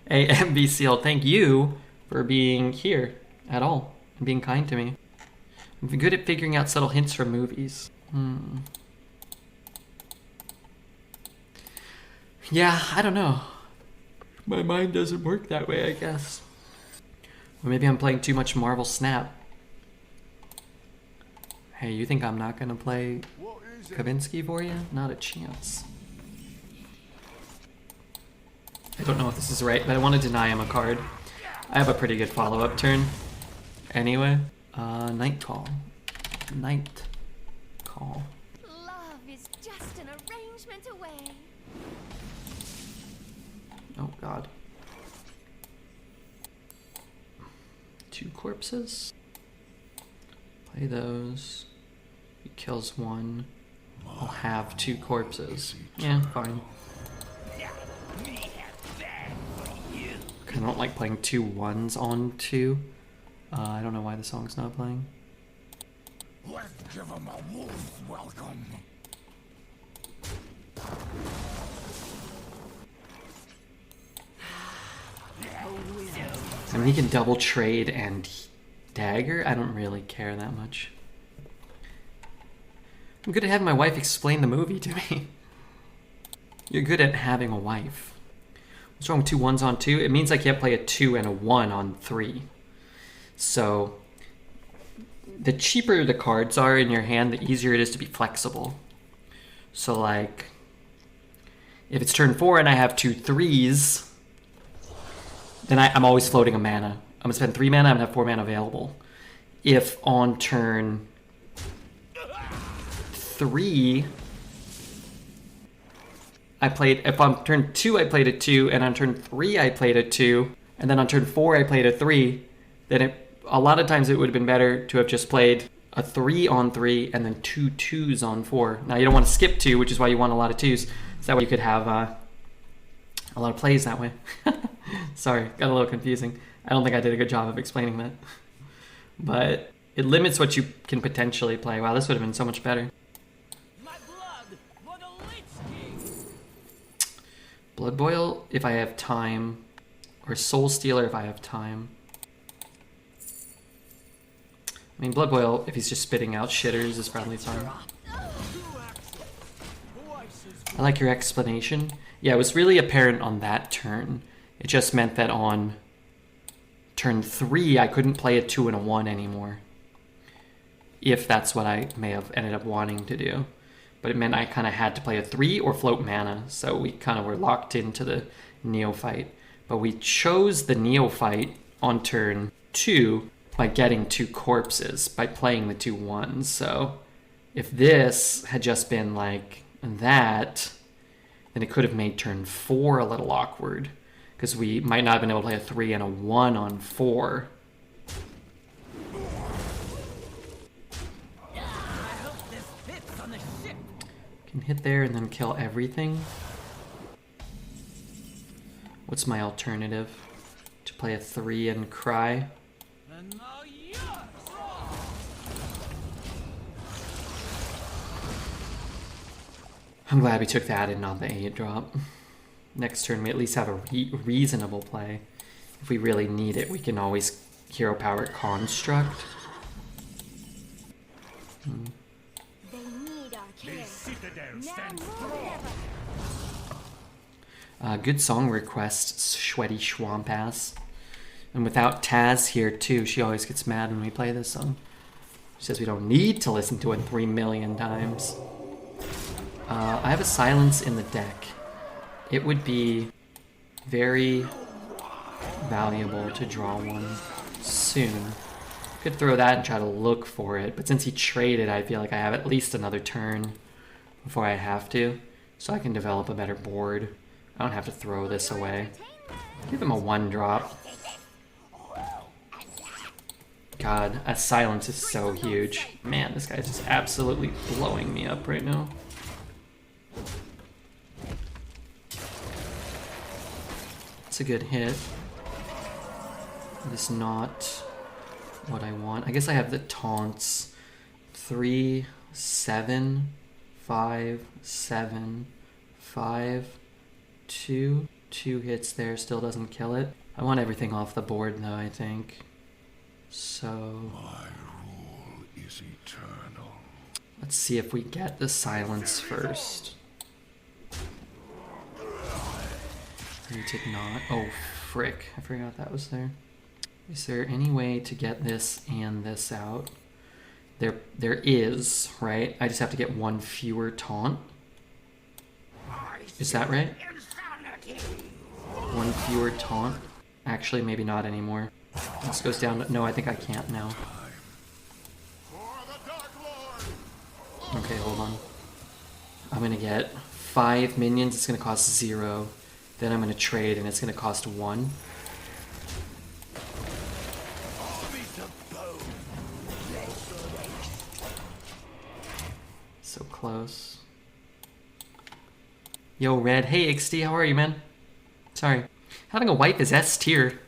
Hey, MBCL, thank you for being here at all and being kind to me. I'm good at figuring out subtle hints from movies. Yeah, I don't know. My mind doesn't work that way, I guess. Or maybe I'm playing too much Marvel Snap. Hey, you think I'm not gonna play Kavinsky for you? Not a chance. I don't know if this is right, but I want to deny him a card. I have a pretty good follow-up turn. Anyway, Night Call. Night Call. Love is just an arrangement away. Oh god. 2 corpses. Play those. He kills 1. I'll have 2 corpses. Yeah, fine. I don't like playing 2 1s on 2. I don't know why the song's not playing. Let's give him a wolf welcome. I mean, he can double trade and dagger. I don't really care that much. I'm good at having my wife explain the movie to me. You're good at having a wife. What's wrong with 2 1s on 2? It means I can't play a 2 and a 1 on 3. So, the cheaper the cards are in your hand, the easier it is to be flexible. So, like, if it's turn 4 and I have 2 3s, then I'm always floating a mana. I'm going to spend 3 mana, I'm going to have 4 mana available. If on turn 3, if on turn 2 I played a 2, and on turn 3 I played a 2, and then on turn 4 I played a 3, then a lot of times it would have been better to have just played a 3 on 3 and then 2 2s on 4. Now you don't want to skip 2, which is why you want a lot of 2s. So that way you could have a lot of plays that way. Sorry, got a little confusing. I don't think I did a good job of explaining that. But it limits what you can potentially play. Wow, this would have been so much better. My blood for the Lich King. Blood Boil if I have time, or Soul Stealer if I have time. I mean, Blood Boil, if he's just spitting out shitters, is probably fine. I like your explanation. Yeah, it was really apparent on that turn. It just meant that on turn 3, I couldn't play a 2 and a 1 anymore. If that's what I may have ended up wanting to do. But it meant I kind of had to play a 3 or float mana, so we kind of were locked into the Neophyte. But we chose the Neophyte on turn 2 by getting 2 corpses, by playing the 2 1s. So if this had just been like that, then it could have made turn 4 a little awkward, because we might not have been able to play a 3 and a 1 on 4. I hope this fits on the ship. Can hit there and then kill everything. What's my alternative? To play a 3 and cry? And now yours. I'm glad we took that and not the 8 drop. Next turn we at least have a reasonable play. If we really need it, we can always hero power Construct. They need our care. Citadel Now stands more than ever. Good song request, Sweaty Schwampass. And without Taz here too, she always gets mad when we play this song. She says we don't need to listen to it 3 million times. I have a silence in the deck. It would be very valuable to draw one soon. Could throw that and try to look for it, but since he traded, I feel like I have at least another turn before I have to, so I can develop a better board. I don't have to throw this away. Give him a 1-drop. God, a silence is so huge. Man, this guy's just absolutely blowing me up right now. It's a good hit. It is not what I want. I guess I have the taunts. 3, 7, 5, 7, 5, 2. 2 hits there, still doesn't kill it. I want everything off the board though, I think. So My rule is eternal. let's see if we get the silence first. You take not. Oh, frick. I forgot that was there. Is there any way to get this and this out? There is, right? I just have to get 1 fewer taunt. Is that right? 1 fewer taunt? Actually, maybe not anymore. This goes down to... No, I think I can't now. Okay, hold on. I'm gonna get 5 minions. It's gonna cost 0. Then I'm gonna trade and it's gonna cost 1. So close. Yo, Red. Hey, XD, how are you, man? Sorry. Having a wife is S tier.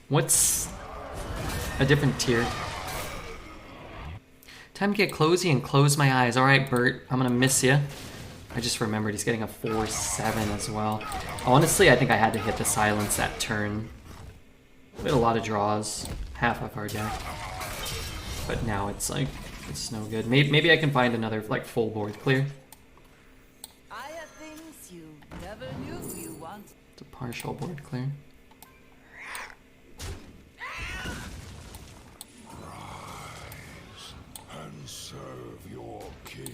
What's a different tier? Time to get closey and close my eyes. Alright, Bert, I'm gonna miss you. I just remembered he's getting a 4-7 as well. Honestly, I think I had to hit the silence that turn. We had a lot of draws. Half of our deck. But now it's like, it's no good. Maybe I can find another like full board clear. I have things you never knew you wanted. It's a partial board clear. And serve your king.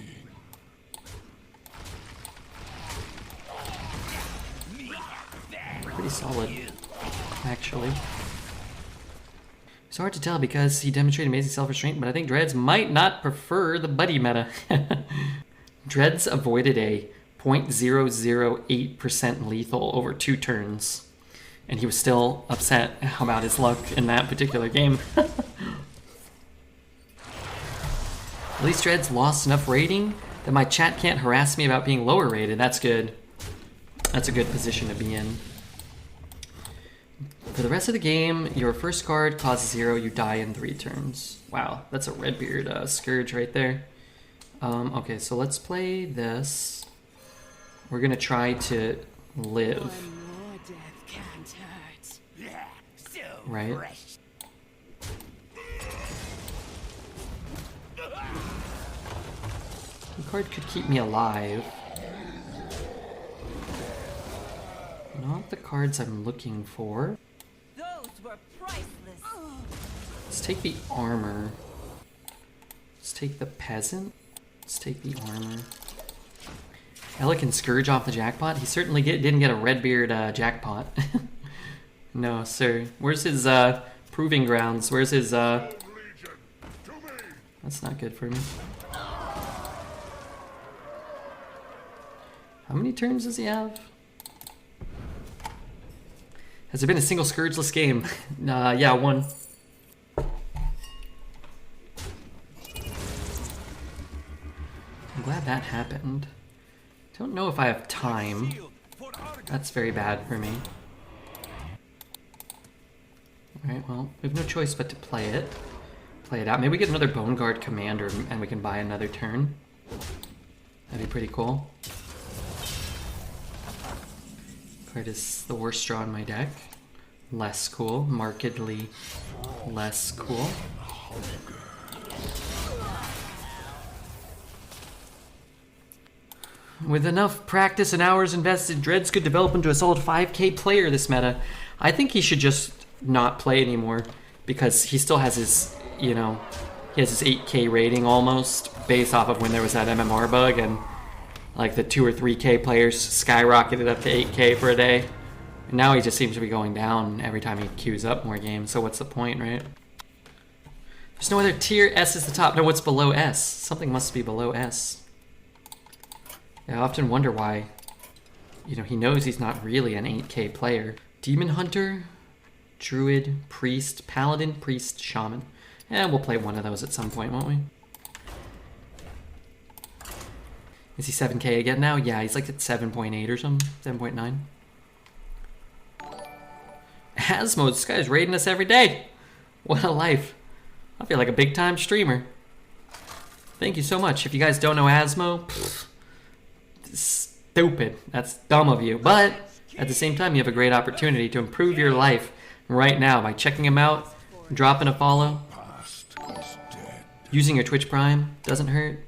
Pretty solid, actually. It's hard to tell because he demonstrated amazing self-restraint, but I think Dreads might not prefer the buddy meta. Dreads avoided a 0.008% lethal over 2 turns, and he was still upset about his luck in that particular game. At least Dreads lost enough rating that my chat can't harass me about being lower rated. That's good. That's a good position to be in. For the rest of the game, your first card costs 0, you die in 3 turns. Wow, that's a Redbeard Scourge right there. Okay, so let's play this. We're gonna try to live. One more death can't hurt. Yeah, so Right. fresh. The card could keep me alive. Not the cards I'm looking for. Those were priceless. Let's take the armor. Let's take the peasant. Let's take the armor. Ella can Scourge off the jackpot. He certainly didn't get a Redbeard jackpot. No, sir. Where's his proving grounds? Where's his Legion, to me. That's not good for me. How many turns does he have? Has there been a single Scourgeless game? Yeah, 1. I'm glad that happened. Don't know if I have time. That's very bad for me. Alright, well, we have no choice but to play it. Play it out. Maybe we get another Bone Guard Commander and we can buy another turn. That'd be pretty cool. Card is the worst draw in my deck. Less cool. Markedly less cool. With enough practice and hours invested, Dreads could develop into a solid 5k player this meta. I think he should just not play anymore because he still has his, you know, he has his 8K rating almost based off of when there was that MMR bug, and like the 2 or 3K players skyrocketed up to 8K for a day. And now he just seems to be going down every time he queues up more games, so what's the point, right? There's no other tier. S is the top. No, what's below S? Something must be below S. Yeah, I often wonder why, you know, he knows he's not really an 8K player. Demon Hunter, Druid, Priest, Paladin, Priest, Shaman. Yeah, we'll play one of those at some point, won't we? Is he 7K again now? Yeah, he's like at 7.8 or something. 7.9. Asmo, this guy's raiding us every day. What a life. I feel like a big time streamer. Thank you so much. If you guys don't know Asmo, stupid. That's dumb of you. But at the same time, you have a great opportunity to improve your life right now by checking him out, dropping a follow. Using your Twitch Prime doesn't hurt.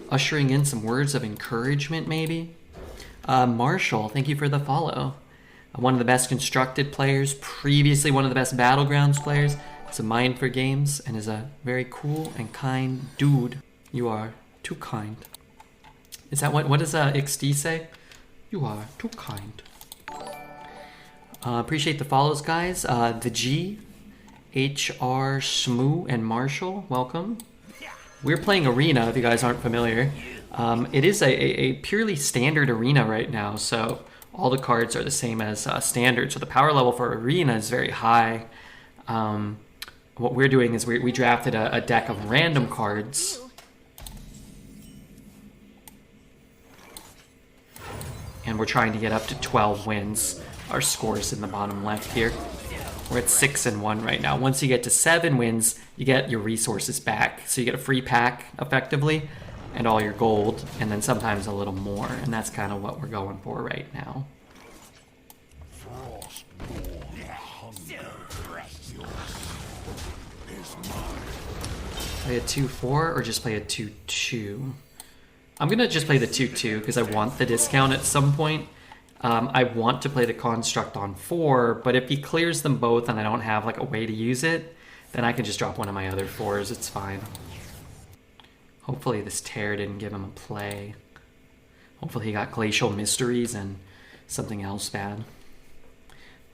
Ushering in some words of encouragement, maybe. Marshall, thank you for the follow. One of the best constructed players, previously one of the best Battlegrounds players. It's a mind for games and is a very cool and kind dude. You are too kind. Is that what does XD say? You are too kind. Appreciate the follows, guys. The G, HR, Shmoo, and Marshall, welcome. We're playing Arena, if you guys aren't familiar. It is a purely standard arena right now, so all the cards are the same as standard. So the power level for Arena is very high. What we're doing is we drafted a deck of random cards. And we're trying to get up to 12 wins. Our score's in the bottom left here. We're at 6-1 right now. Once you get to 7 wins, you get your resources back. So you get a free pack, effectively, and all your gold, and then sometimes a little more. And that's kind of what we're going for right now. Play a 2-4 or just play a 2-2? I'm going to just play the 2-2 because I want the discount at some point. I want to play the construct on 4, but if he clears them both and I don't have like a way to use it, then I can just drop one of my other 4s. It's fine. Hopefully this tear didn't give him a play. Hopefully he got Glacial Mysteries and something else bad.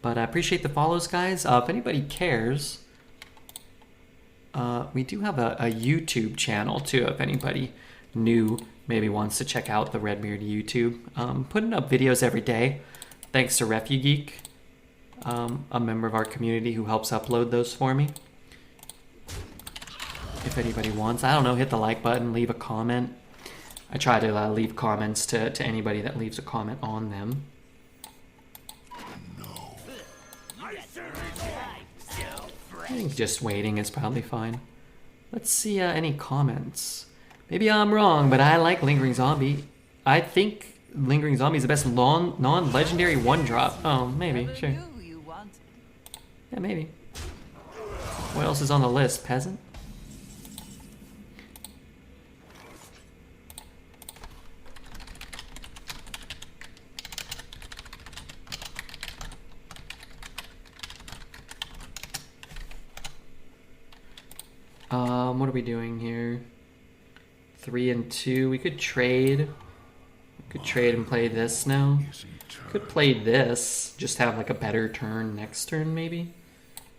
But I appreciate the follows, guys. If anybody cares, we do have a YouTube channel too, if anybody new maybe wants to check out the Redbeard YouTube. Putting up videos every day, thanks to RefuGeek, a member of our community who helps upload those for me. If anybody wants, I don't know, hit the like button, leave a comment. I try to leave comments to anybody that leaves a comment on them. I think just waiting is probably fine. Let's see any comments. Maybe I'm wrong, but I like Lingering Zombie. I think Lingering Zombie is the best non-legendary one-drop. Oh, maybe, sure. Yeah, maybe. What else is on the list? Peasant? What are we doing here? 3 and 2. We could trade. We could trade and play this now. Could play this. Just have like a better turn next turn, maybe.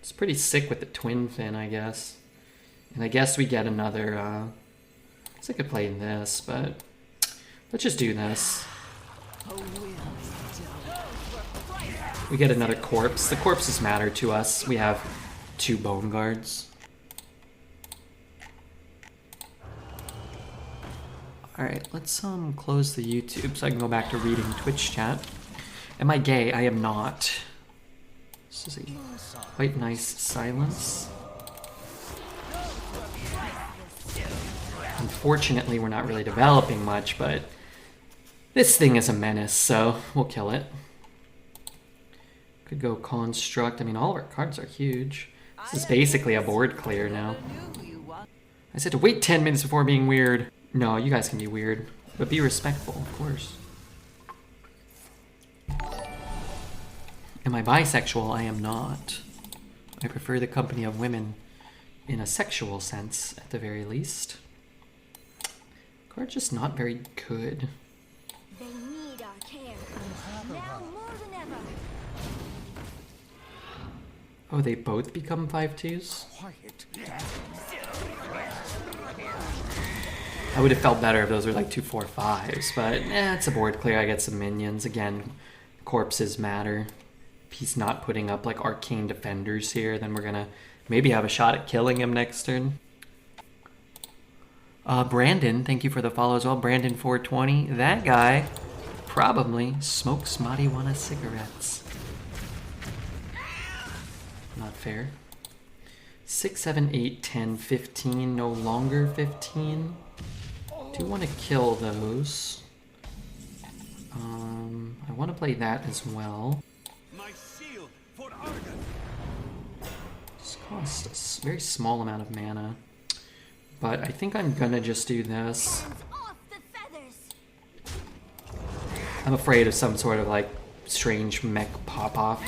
It's pretty sick with the Twin Fin, I guess. And I guess we get another. I guess I could play this, but let's just do this. We get another corpse. The corpses matter to us. We have 2 Bone Guards. Alright, let's close the YouTube so I can go back to reading Twitch chat. Am I gay? I am not. This is a quite nice silence. Unfortunately, we're not really developing much, but this thing is a menace, so we'll kill it. Could go Construct. I mean, all of our cards are huge. This is basically a board clear now. I said to wait 10 minutes before being weird. No, you guys can be weird, but be respectful, of course. Am I bisexual? I am not. I prefer the company of women in a sexual sense, at the very least. Card's just not very good. They need our care. Now more than ever. Oh, they both become 5/2s? Quiet. I would have felt better if those were like 2 4/5s, but it's a board clear. I get some minions. Again, corpses matter. If he's not putting up like arcane defenders here, then we're gonna maybe have a shot at killing him next turn. Brandon, thank you for the follow as well. Brandon420. That guy probably smokes marijuana cigarettes. Not fair. 6, 7, 8, 10, 15. No longer 15. Do want to kill those. I want to play that as well. My shield for Argon. This costs a very small amount of mana. But I think I'm gonna just do this. Hands off the feathers. I'm afraid of some sort of like strange mech pop-off.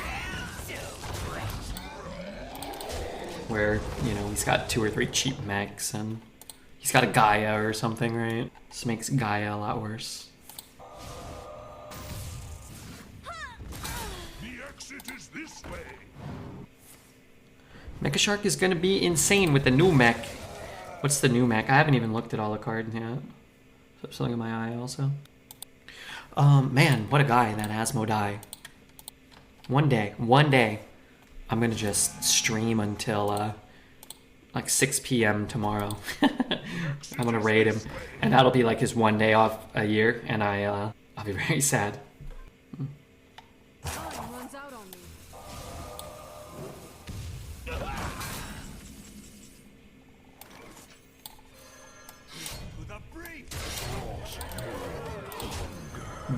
Where, you know, he's got 2 or 3 cheap mechs and he's got a Gaia or something, right? This makes Gaia a lot worse. The exit is this way. Mecha Shark is gonna be insane with the new mech. What's the new mech? I haven't even looked at all the cards yet. So something in my eye also. Man, what a guy, that Asmodai. One day, I'm gonna just stream until like 6 p.m. tomorrow. I'm gonna raid him, and that'll be like his one day off a year, and I'll be very sad. Time runs out on me. To the breach.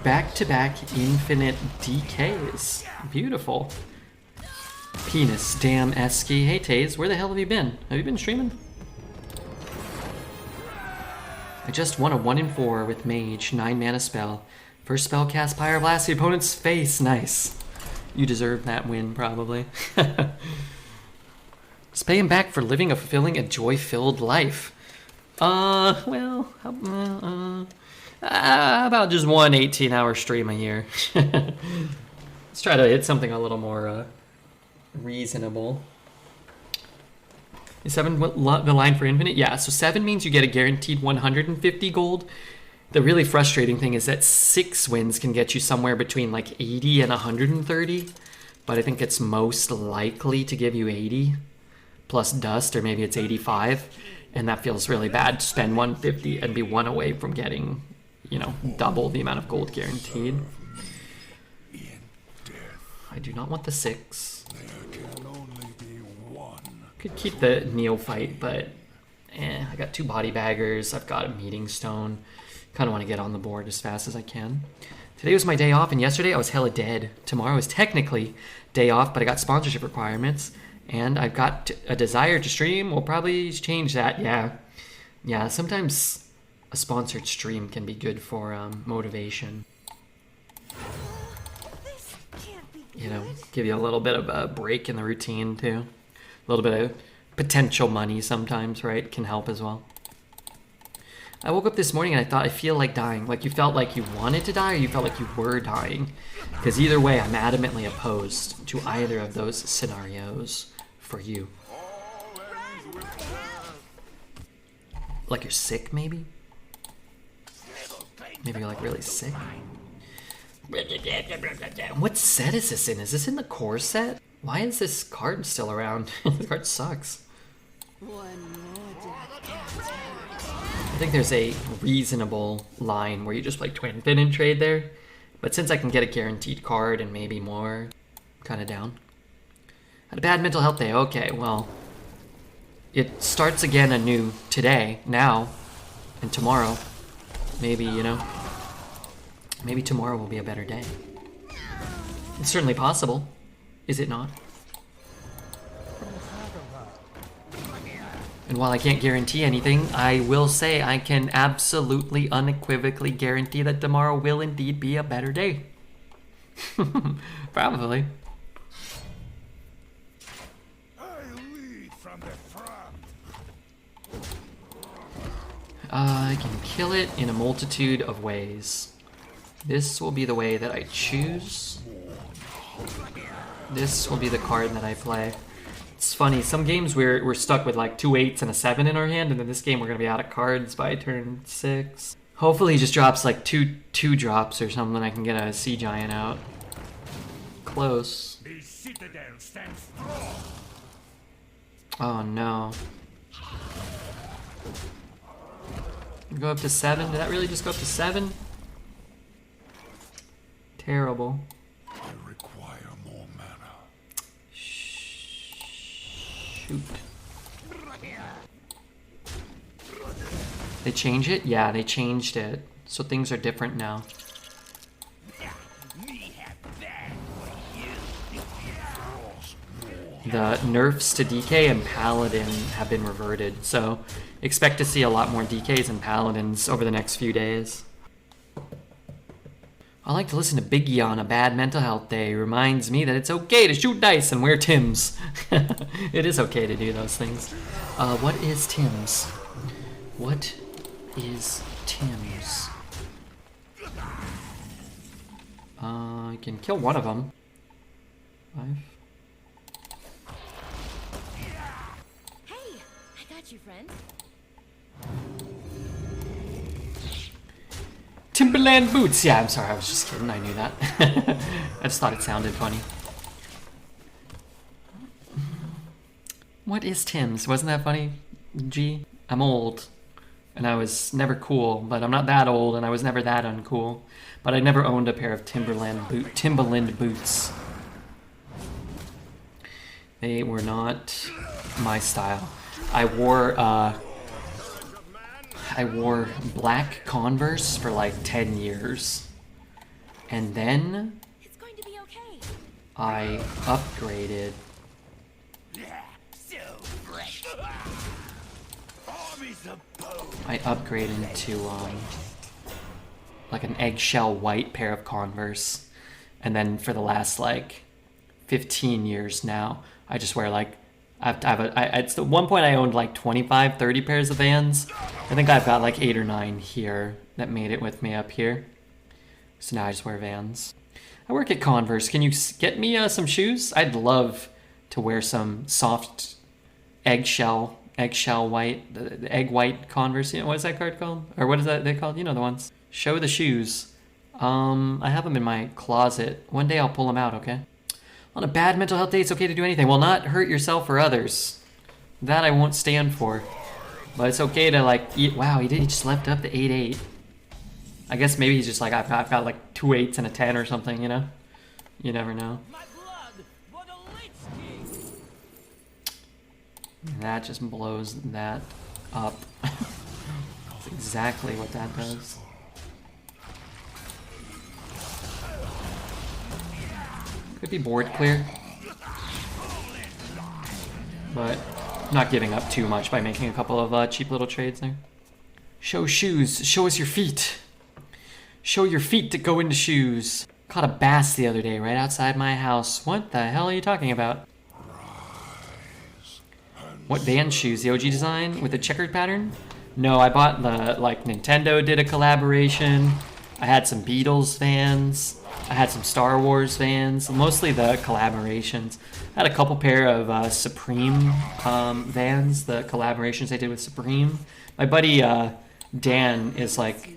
Back-to-back infinite DKs. Beautiful. Penis, damn Esky. Hey Taze, where the hell have you been? Have you been streaming? I just won a 1 in 4 with Mage, 9 mana spell. First spell cast Pyroblast the opponent's face. Nice. You deserve that win, probably. Just pay him back for living a fulfilling and joy-filled life. Well, how about just one 18-hour stream a year? Let's try to hit something a little more reasonable. Is 7 the line for infinite? Yeah, so 7 means you get a guaranteed 150 gold. The really frustrating thing is that 6 wins can get you somewhere between like 80 and 130, but I think it's most likely to give you 80 plus dust, or maybe it's 85, and that feels really bad to spend 150 and be 1 away from getting, you know, double the amount of gold guaranteed. I do not want the 6. There can only be one. Could keep the Neophyte, but I got 2 body baggers. I've got a meeting stone. Kind of want to get on the board as fast as I can. Today was my day off, and yesterday I was hella dead. Tomorrow is technically day off, but I got sponsorship requirements, and I've got a desire to stream. We'll probably change that. Yeah. Sometimes a sponsored stream can be good for motivation. This can't be good. You know, give you a little bit of a break in the routine too. A little bit of potential money sometimes, right? Can help as well. I woke up this morning and I thought, I feel like dying. Like you felt like you wanted to die, or you felt like you were dying. Because either way, I'm adamantly opposed to either of those scenarios for you. Like you're sick, maybe? Maybe you're like really sick? What set is this in? Is this in the core set? Why is this card still around? This card sucks. One more day. I think there's a reasonable line where you just play Twin Fin and trade there. But since I can get a guaranteed card and maybe more, kind of down. Had a bad mental health day. Okay, well, it starts again anew today, now, and tomorrow. Maybe, you know, maybe tomorrow will be a better day. It's certainly possible, is it not? And while I can't guarantee anything, I will say I can absolutely, unequivocally guarantee that tomorrow will indeed be a better day. Probably. from the front. I can kill it in a multitude of ways. This will be the way that I choose. This will be the card that I play. It's funny, some games we're stuck with like 2 8s and a 7 in our hand, and then this game we're going to be out of cards by turn 6. Hopefully he just drops like two drops or something, I can get a Sea Giant out. Close. The citadel stands strong. Oh no. Go up to 7? Did that really just go up to 7? Terrible. I require more mana. Shoot. They change it? Yeah, they changed it. So things are different now. The nerfs to DK and Paladin have been reverted, so expect to see a lot more DKs and Paladins over the next few days. I like to listen to Biggie on a bad mental health day. Reminds me that it's okay to shoot dice and wear Tims. It is okay to do those things. What is Tims? What is Tims? I can kill one of them. 5. Hey, I got you, friend. Timberland boots. Yeah, I'm sorry. I was just kidding. I knew that. I just thought it sounded funny. What is Tim's? Wasn't that funny? G. I'm old. And I was never cool, but I'm not that old, and I was never that uncool. But I never owned a pair of Timberland boots. They were not my style. I wore black Converse for like 10 years. And then It's going to be okay. I upgraded. I upgraded to like an eggshell white pair of Converse. And then for the last like 15 years now, I just wear like at one point I owned like 25, 30 pairs of Vans. I think I've got like 8 or 9 here that made it with me up here. So now I just wear Vans. I work at Converse. Can you get me some shoes? I'd love to wear some soft eggshell white, the egg white Converse. You know, what is that card called? Or what is that they called? You know the ones. Show the shoes. I have them in my closet. One day I'll pull them out, okay? On a bad mental health day, it's okay to do anything. Well, not hurt yourself or others. That I won't stand for. But it's okay to, like, eat. Wow, he just left up the 8-8. I guess maybe he's just like, I've got like 2 8s and a 10 or something, you know? You never know. My blood, what a lich king! And that just blows that up. That's exactly what that does. Could be board clear, but I'm not giving up too much by making a couple of cheap little trades there. Show shoes. Show us your feet. Show your feet to go into shoes. Caught a bass the other day right outside my house. What the hell are you talking about? What Vans shoes? The OG design with the checkered pattern? No, I bought the, like, Nintendo did a collaboration. I had some Beatles Vans. I had some Star Wars Vans, mostly the collaborations. I had a couple pair of Supreme Vans, the collaborations they did with Supreme. My buddy Dan is like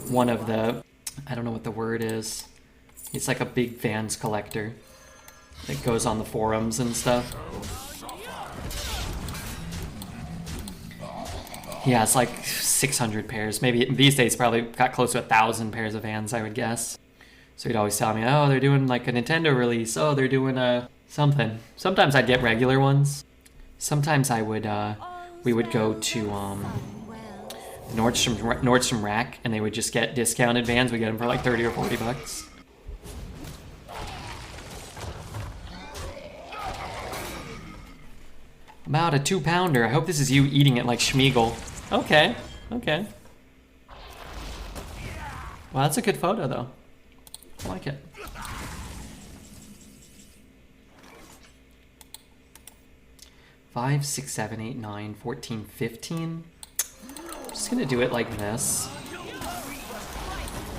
one of the, I don't know what the word is. He's like a big Vans collector that goes on the forums and stuff. Yeah, it's like 600 pairs. Maybe these days probably got close to 1,000 pairs of Vans, I would guess. So he'd always tell me, oh, they're doing like a Nintendo release. Oh, they're doing something. Sometimes I'd get regular ones. Sometimes I would, we would go to Nordstrom Rack, and they would just get discounted Vans. We get them for like 30 or 40 bucks. About a 2-pounder. I hope this is you eating it like Schmeagol. Okay, okay. Well, that's a good photo, though. I like it. 5, 6, 7, 8, 9, 14, 15. I'm just gonna do it like this.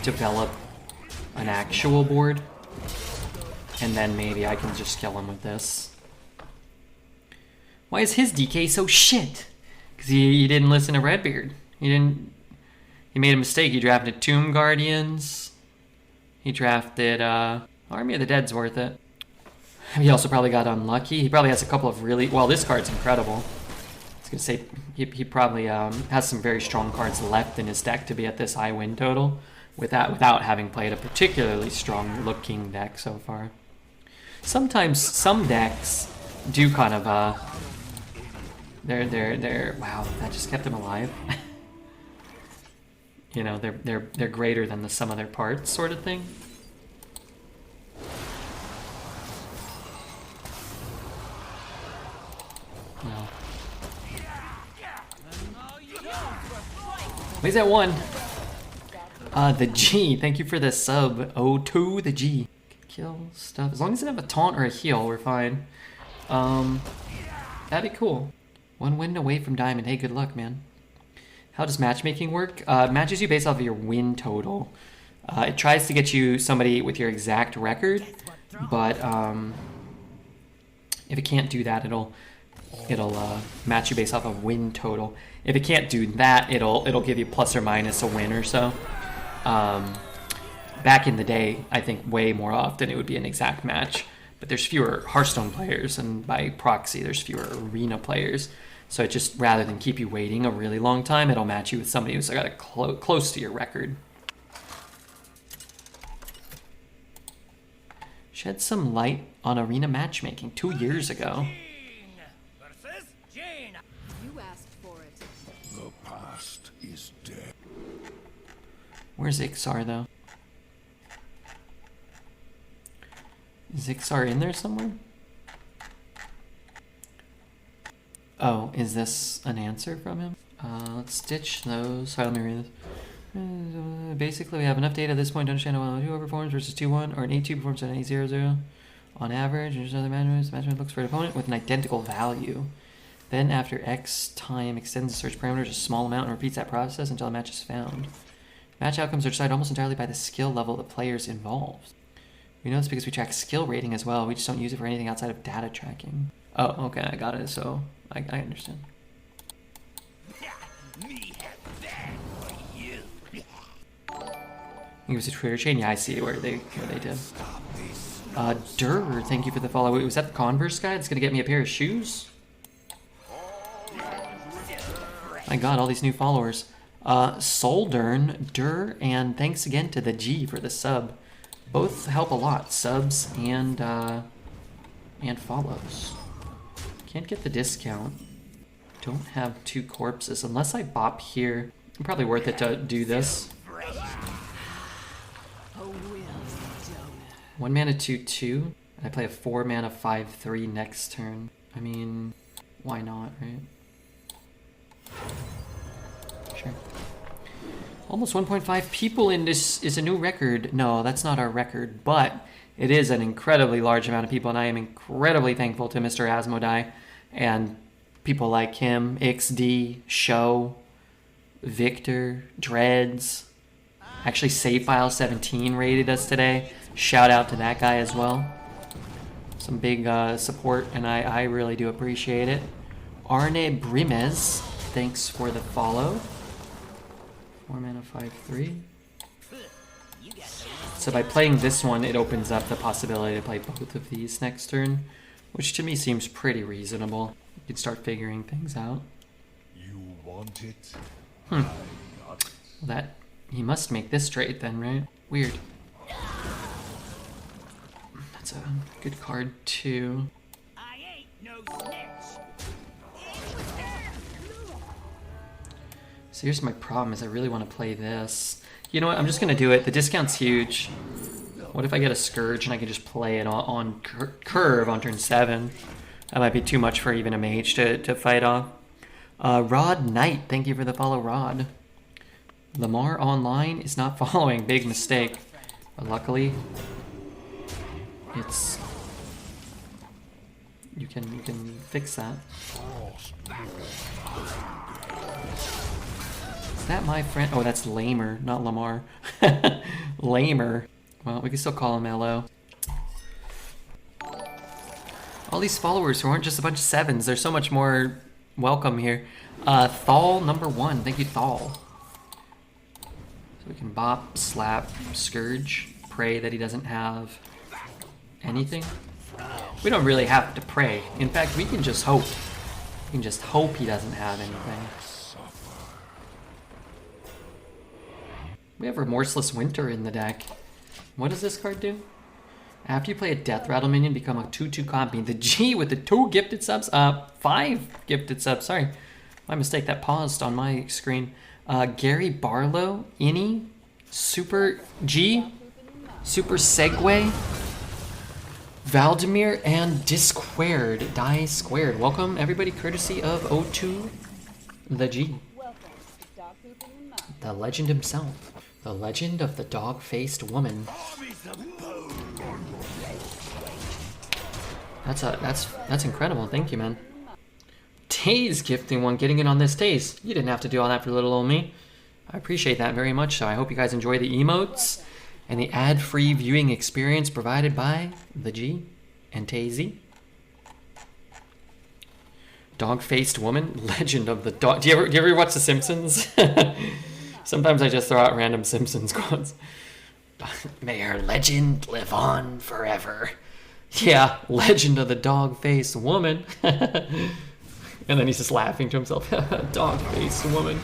Develop an actual board. And then maybe I can just kill him with this. Why is his DK so shit? Because he didn't listen to Redbeard. He made a mistake. He drafted Tomb Guardians. He drafted Army of the Dead's worth it. He also probably got unlucky. He probably has a couple of really... Well, this card's incredible. I was going to say, he probably has some very strong cards left in his deck to be at this high win total without having played a particularly strong-looking deck so far. Sometimes some decks do kind of... They're... Wow, that just kept him alive. You know, they're greater than the sum of their parts sort of thing. Well. Where's that one? The G. Thank you for the sub. O2 the G. Kill stuff. As long as it have a taunt or a heal, we're fine. That'd be cool. One win away from diamond. Hey, good luck, man. How does matchmaking work? Matches you based off of your win total. It tries to get you somebody with your exact record, but if it can't do that, it'll match you based off of win total. If it can't do that, it'll give you plus or minus a win or so. Back in the day, I think way more often it would be an exact match, but there's fewer Hearthstone players, and by proxy, there's fewer arena players. So it just, rather than keep you waiting a really long time, it'll match you with somebody who's got a close to your record. Shed some light on arena matchmaking 2 years ago. You asked for it. The past is dead. Where's Ixar, though? Is Ixar in there somewhere? Oh, is this an answer from him? Let's stitch those. Sorry, let me read this. Basically, we have enough data at this point to understand how well 2 performs versus 2-1, or an 8-2 performs at an 8-0-0. On average, there's another management. The management looks for an opponent with an identical value. Then, after X time, extends the search parameters a small amount and repeats that process until a match is found. Match outcomes are decided almost entirely by the skill level of the players involved. We know this because we track skill rating as well. We just don't use it for anything outside of data tracking. Oh, okay, I got it. So I understand. It was a Twitter chain. Yeah, I see where they did. Durr, thank you for the follow. Wait, was that the Converse guy that's gonna get me a pair of shoes? My God, all these new followers. Soldern, Durr, and thanks again to the G for the sub. Both help a lot, subs and follows. Can't get the discount. Don't have 2 corpses unless I bop here. Probably worth it to do this. 1 mana 2/2, and I play a 4 mana 5/3 next turn. I mean, why not, right? Sure. Almost 1.5 people in this is a new record. No, that's not our record, but it is an incredibly large amount of people, and I am incredibly thankful to Mr. Asmodai and people like him, XD, Show, Victor, Dreads. Actually, SaveFile17 rated us today. Shout out to that guy as well. Some big support, and I really do appreciate it. Arne Brimes, thanks for the follow. 4 mana 5/3. So by playing this one, it opens up the possibility to play both of these next turn, which to me seems pretty reasonable. You could start figuring things out. You want it? That he must make this trade then, right? Weird. That's a good card too. I ain't no snitch. So here's my problem: is I really want to play this. You know what? I'm just gonna do it. The discount's huge. What if I get a Scourge and I can just play it on curve on turn 7? That might be too much for even a mage to fight off. Rod Knight, thank you for the follow, Rod. Lamar Online is not following. Big mistake. But luckily, it's you can fix that. Is that my friend? Oh, that's Lamer, not Lamar. Lamer. Well, we can still call him LO. All these followers who aren't just a bunch of 7s, they're so much more welcome here. Thal number 1, thank you Thal. So we can bop, slap, scourge, pray that he doesn't have anything. We don't really have to pray. In fact, we can just hope. We can just hope he doesn't have anything. We have Remorseless Winter in the deck. What does this card do? After you play a Death Rattle minion, become a 2/2 copy. The G with the 2 gifted subs. 5 gifted subs. Sorry. My mistake. That paused on my screen. Gary Barlow, Innie, Super G, Super Segway, Valdemir, and Disquared. Die Squared. Welcome, everybody, courtesy of O2, the G. The legend himself. The legend of the dog-faced woman. That's incredible. Thank you, man. Taze gifting one, getting in on this Taze. You didn't have to do all that for little old me. I appreciate that very much. So I hope you guys enjoy the emotes and the ad-free viewing experience provided by the G and Tazy. Dog-faced woman, legend of the dog. Do you ever watch The Simpsons? Sometimes I just throw out random Simpsons quotes. May her legend live on forever. Yeah, legend of the dog-faced woman. And then he's just laughing to himself. Dog-faced woman.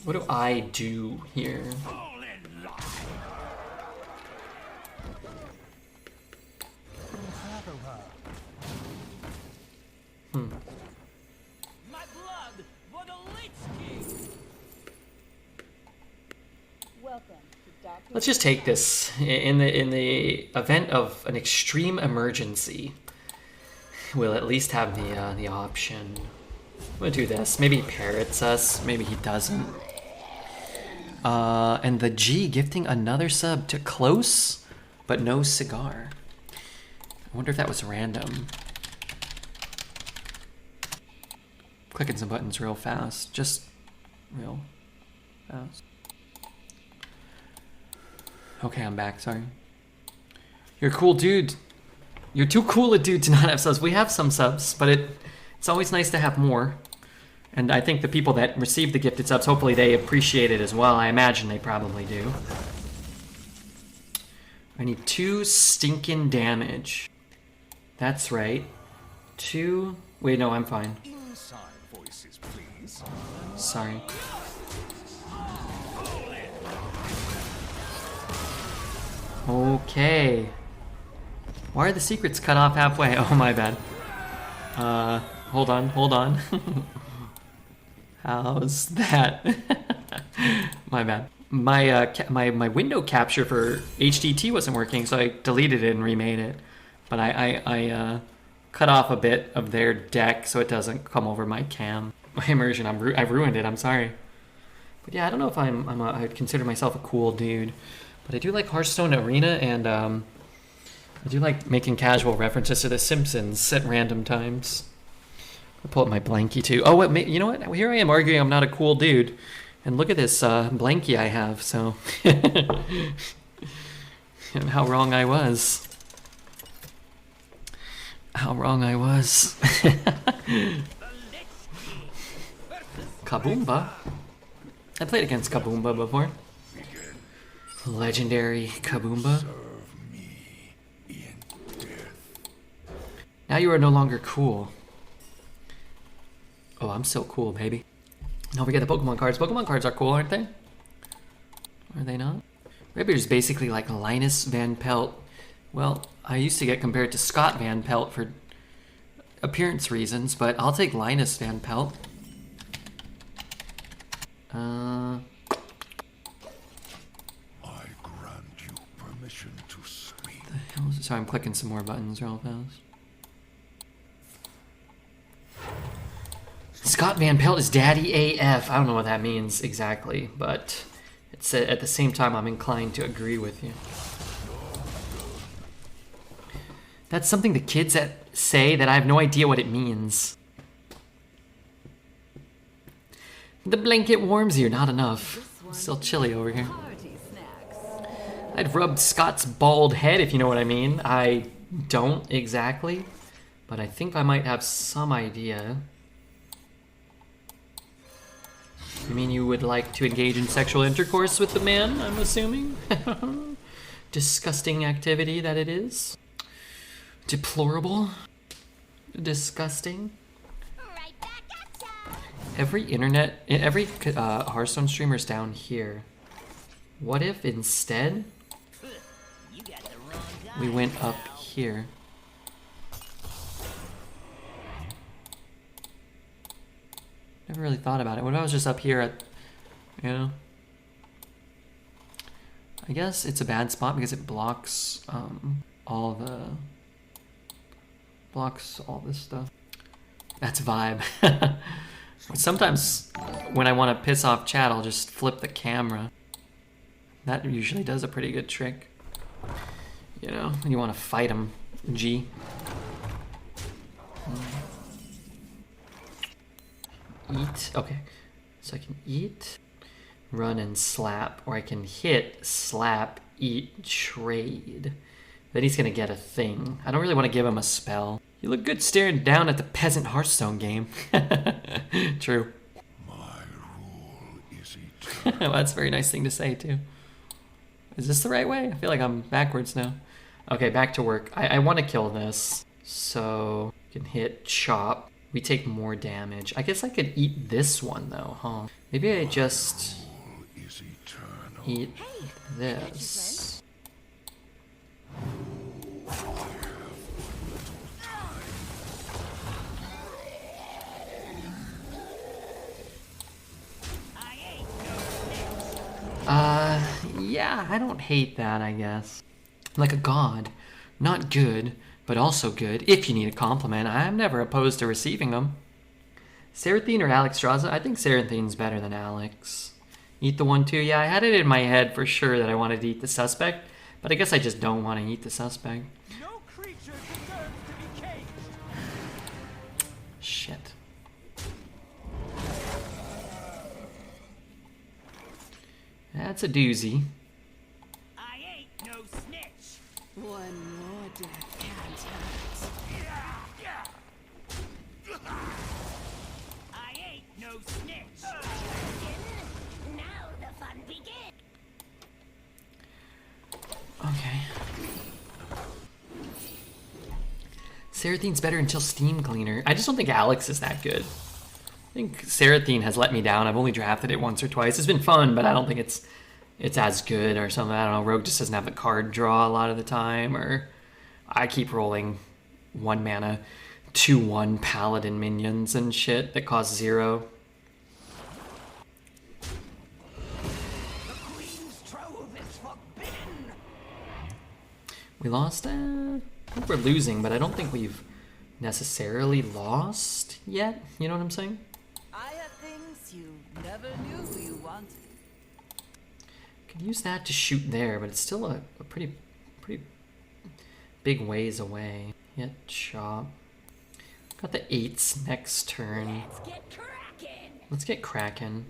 What do I do here? My blood for the Lich King. Let's just take this. In the event of an extreme emergency, we'll at least have the option. I'm gonna do this. Maybe he parrots us. Maybe he doesn't. And the G gifting another sub to Close, but no cigar. I wonder if that was random. Clicking some buttons real fast. Just real fast. Okay, I'm back. Sorry. You're a cool dude. You're too cool a dude to not have subs. We have some subs, but it's always nice to have more. And I think the people that receive the gifted subs, hopefully they appreciate it as well. I imagine they probably do. I need 2 stinking damage. That's right. 2... Wait, no, I'm fine. Inside voices, please. Sorry. Okay. Why are the secrets cut off halfway? Oh, my bad. Hold on. How's that? My bad. My window capture for HDT wasn't working, so I deleted it and remade it. But I cut off a bit of their deck so it doesn't come over my cam. My immersion, I've ruined it. I'm sorry. But yeah, I don't know if I'd consider myself a cool dude, but I do like Hearthstone Arena, and I do like making casual references to The Simpsons at random times. I'll pull up my blankie too. Oh, wait, you know what? Here I am arguing I'm not a cool dude. And look at this blankie I have, so... and how wrong I was. How wrong I was. Kaboomba? I played against Kaboomba before. Legendary Kaboomba. Now you are no longer cool. Oh, I'm so cool, baby. Don't forget the Pokemon cards. Pokemon cards are cool, aren't they? Are they not? Rapida's basically like Linus Van Pelt. Well, I used to get compared to Scott Van Pelt for appearance reasons, but I'll take Linus Van Pelt. I grant you permission to speak. The hell is it? Sorry, I'm clicking some more buttons real fast. Scott Van Pelt is Daddy AF. I don't know what that means exactly, but it's at the same time I'm inclined to agree with you. That's something the kids say that I have no idea what it means. The blanket warms you, not enough. Still chilly over here. Party snacks. I'd rubbed Scott's bald head, if you know what I mean. I don't exactly, but I think I might have some idea. You mean you would like to engage in sexual intercourse with the man, I'm assuming? Disgusting activity that it is. Deplorable. Disgusting. Right back at ya. Every Hearthstone streamer's down here. What if instead You got the wrong guy. we went up here? Never really thought about it. What if I was just up here at, you know? I guess it's a bad spot because it blocks all this stuff. That's vibe. Sometimes when I want to piss off chat, I'll just flip the camera. That usually does a pretty good trick. You know, when you want to fight them, G. Eat. Okay. So I can eat, run, and slap. Or I can hit, slap, eat, trade. Then he's going to get a thing. I don't really want to give him a spell. You look good staring down at the peasant Hearthstone game. True. My rule is eternal. Well, that's a very nice thing to say, too. Is this the right way? I feel like I'm backwards now. Okay, back to work. I want to kill this. So, you can hit chop. We take more damage. I guess I could eat this one, though, huh? Maybe I just Rule is eternal. eat this. Yeah, I don't hate that, I guess. Like a god. Not good, but also good, if you need a compliment. I'm never opposed to receiving them. Seraphine or Alex Straza? I think Seraphine's better than Alex. Eat the one too? Yeah, I had it in my head for sure that I wanted to eat the suspect, but I guess I just don't want to eat the suspect. No creature deserves to be caged. Shit. That's a doozy. I ain't no snitch. One more death can't hurt. I ain't no snitch. Now the fun begins. Okay. Seraphine's better until Steam Cleaner. I just don't think Alex is that good. I think Seraphine has let me down. I've only drafted it once or twice. It's been fun, but I don't think it's as good or something. I don't know. Rogue just doesn't have the card draw a lot of the time, or I keep rolling 1 mana 2/1 paladin minions and shit that cost 0. The queen's trove is forbidden. We lost? I think we're losing, but I don't think we've necessarily lost yet. You know what I'm saying? I have things you never knew you wanted. Could use that to shoot there, but it's still a pretty big ways away. Hit chop. Got the 8s next turn. Let's get cracking. Let's get cracking.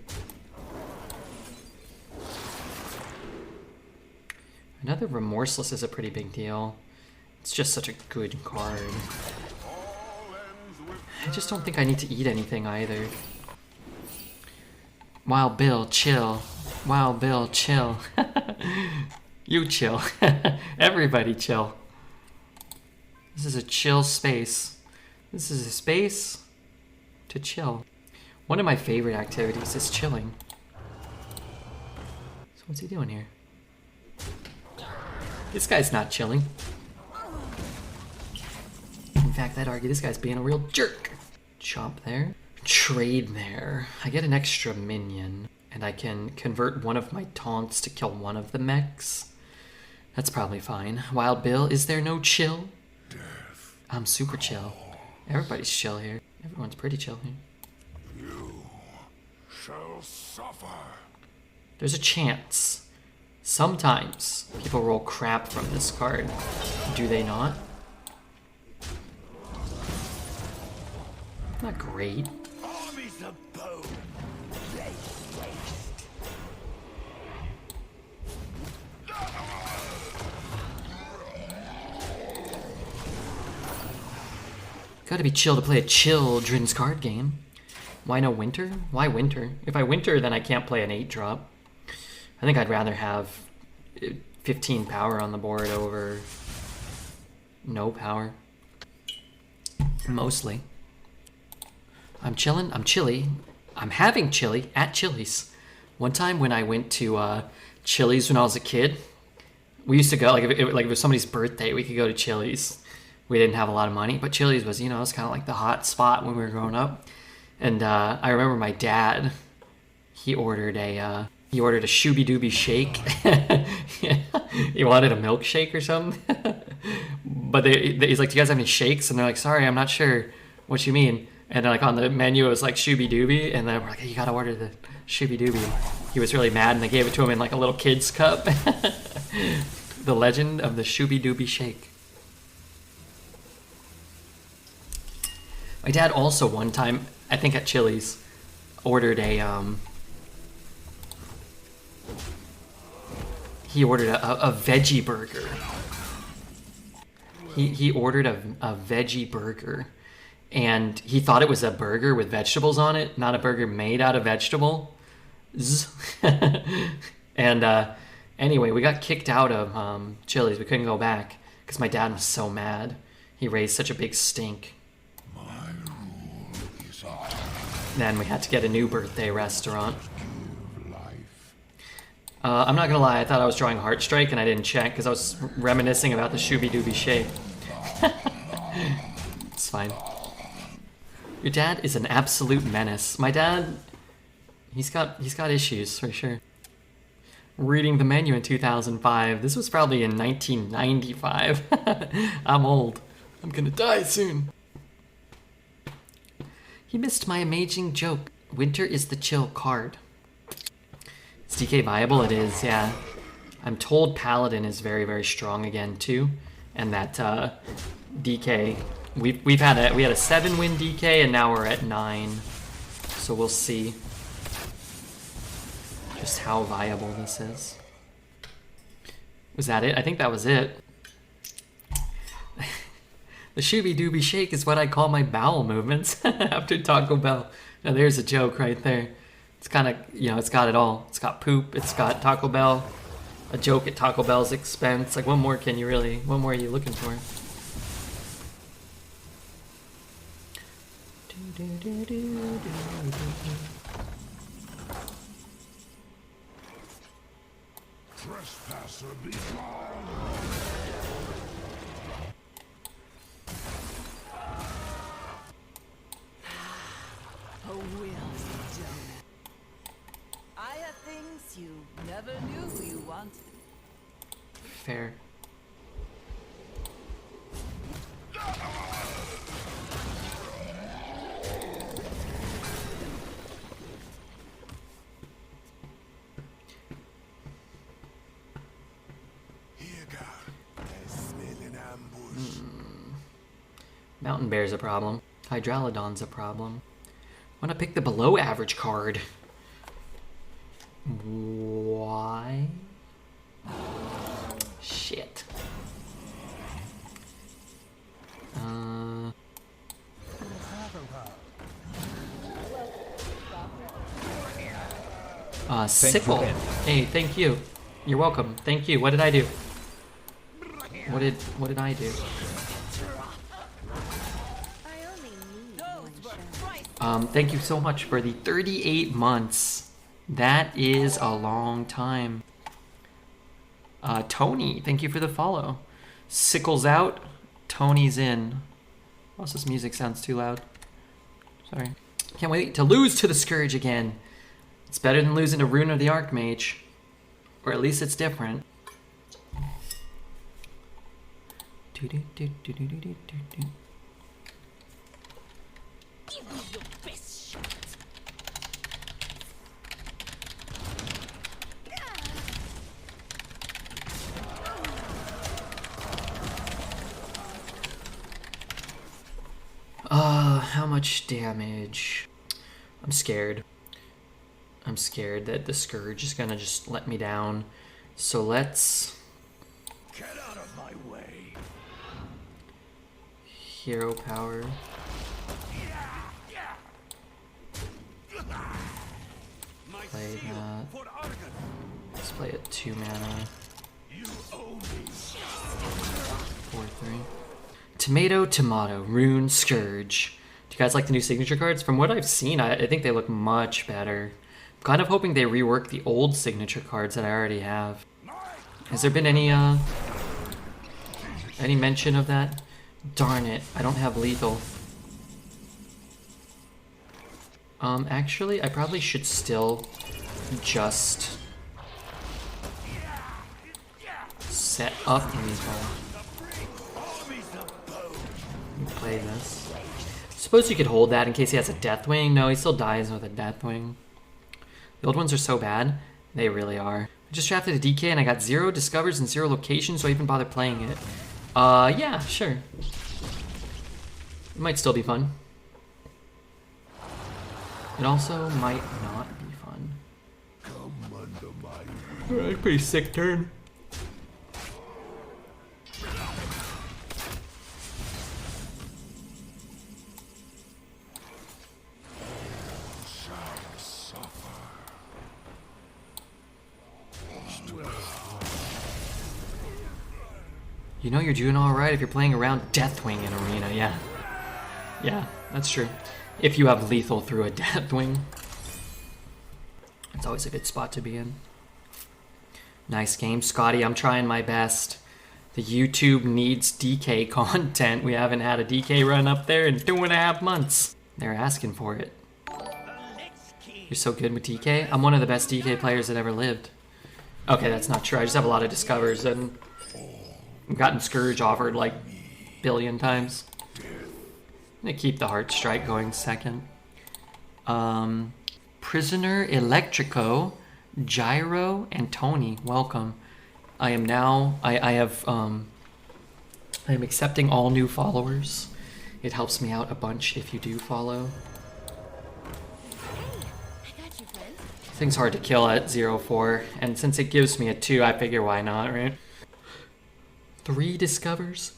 Another Remorseless is a pretty big deal. It's just such a good card. I just don't think I need to eat anything either. Wild Bill, chill. Wild Bill, chill. You chill. Everybody chill. This is a chill space. This is a space to chill. One of my favorite activities is chilling. So what's he doing here? This guy's not chilling. In fact, I'd argue this guy's being a real jerk. Chop there. Trade there. I get an extra minion, and I can convert one of my taunts to kill one of the mechs. That's probably fine. Wild Bill, is there no chill? Death I'm super chill. Everybody's chill here. Everyone's pretty chill here. shall suffer. There's a chance. Sometimes people roll crap from this card. Do they not? Not great. Armies of bone. They waste. Gotta be chill to play a children's card game. Why no winter? Why winter? If I winter, then I can't play an 8-drop. I think I'd rather have 15 power on the board over no power. Mostly. I'm chilling. I'm chilly. I'm having chili at Chili's. One time when I went to Chili's when I was a kid, we used to go, like if it was somebody's birthday, we could go to Chili's. We didn't have a lot of money, but Chili's was, it was kind of like the hot spot when we were growing up. And I remember my dad, he ordered a Shooby-Dooby shake. He wanted a milkshake or something. But he's like, do you guys have any shakes? And they're like, sorry, I'm not sure what you mean. And like on the menu, it was like Shooby-Dooby. And then we're like, hey, you gotta order the Shooby-Dooby. He was really mad, and they gave it to him in like a little kid's cup. The legend of the Shooby-Dooby shake. My dad also one time, I think at Chili's, ordered he ordered a veggie burger. He ordered a veggie burger, and he thought it was a burger with vegetables on it, not a burger made out of vegetables. And anyway, we got kicked out of Chili's. We couldn't go back because my dad was so mad. He raised such a big stink. Then we had to get a new birthday restaurant. I'm not gonna lie, I thought I was drawing Heartstrike and I didn't check because I was reminiscing about the Shooby-Dooby shake. It's fine. Your dad is an absolute menace. My dad, he's got issues for sure. Reading the menu in 2005. This was probably in 1995. I'm old. I'm gonna die soon. He missed my amazing joke. Winter is the chill card. Is DK viable? It is, yeah. I'm told Paladin is very, very strong again too, and that DK. We had a 7-win DK, and now we're at 9. So we'll see just how viable this is. Was that it? I think that was it. The Shooby-Dooby shake is what I call my bowel movements after Taco Bell. Now there's a joke right there. It's kind of, it's got it all. It's got poop, it's got Taco Bell, a joke at Taco Bell's expense. Like, what more are you looking for? Trespasser be gone. A will's done. I have things you never knew you wanted. Fair. Mountain Bear's a problem. Hydralodon's a problem. Want to pick the below average card. Why? Shit. Sickle. Hey, thank you. You're welcome. Thank you. What did I do? What did I do? Thank you so much for the 38 months. That is a long time. Tony, thank you for the follow. Sickles out, Tony's in. Also, this music sounds too loud. Sorry. Can't wait to lose to the Scourge again. It's better than losing to Rune or the Archmage. Or at least it's different. Give me your best shot. How much damage? I'm scared. I'm scared that the Scourge is gonna just let me down. So let's... Get out of my way. Hero power. Play that. Let's play it 2 mana. You owe me. 4/3. Tomato, Tomato, Rune, Scourge. Do you guys like the new signature cards? From what I've seen, I think they look much better. I'm kind of hoping they rework the old signature cards that I already have. Has there been any mention of that? Darn it, I don't have lethal. Actually, I probably should still just set up lethal. Play this. Suppose you could hold that in case he has a Deathwing. No, he still dies with a Deathwing. The old ones are so bad. They really are. I just drafted a DK and I got 0 discovers and 0 locations, so I even bother playing it. Yeah, sure. It might still be fun. It also might not be fun. Come under my Alright, pretty sick turn. You know you're doing alright if you're playing around Deathwing in Arena, yeah. Yeah, that's true. If you have lethal through a Deathwing. It's always a good spot to be in. Nice game, Scotty. I'm trying my best. The YouTube needs DK content. We haven't had a DK run up there in 2.5 months. They're asking for it. You're so good with DK? I'm one of the best DK players that ever lived. Okay, that's not true. I just have a lot of discovers and I've gotten Scourge offered like a billion times. I'm gonna keep the Heart Strike going second. Prisoner, Electrico, Gyro, and Tony, welcome. I am now, I am accepting all new followers. It helps me out a bunch if you do follow. I got you, friend. Thing's hard to kill at 0-4, and since it gives me a 2, I figure why not, right? 3 discovers,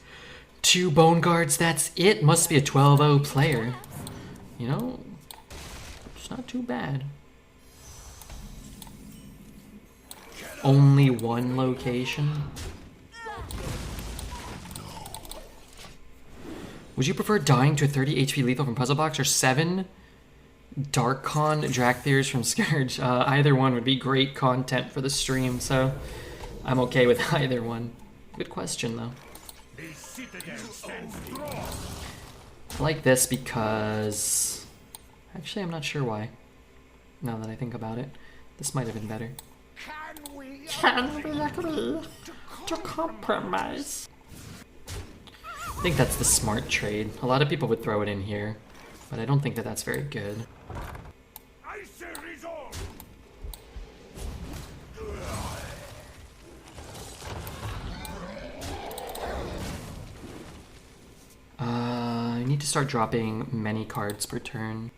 2 bone guards, that's it. Must be a 12-0 player. You know, it's not too bad. Only 1 location. Would you prefer dying to a 30 HP lethal from Puzzle Box or 7 Darkon Drakthers from Scourge? Either one would be great content for the stream, so I'm okay with either one. Good question, though. I like this because... Actually, I'm not sure why. Now that I think about it. This might have been better. Can we agree to compromise? I think that's the smart trade. A lot of people would throw it in here, but I don't think that that's very good. I need to start dropping many cards per turn.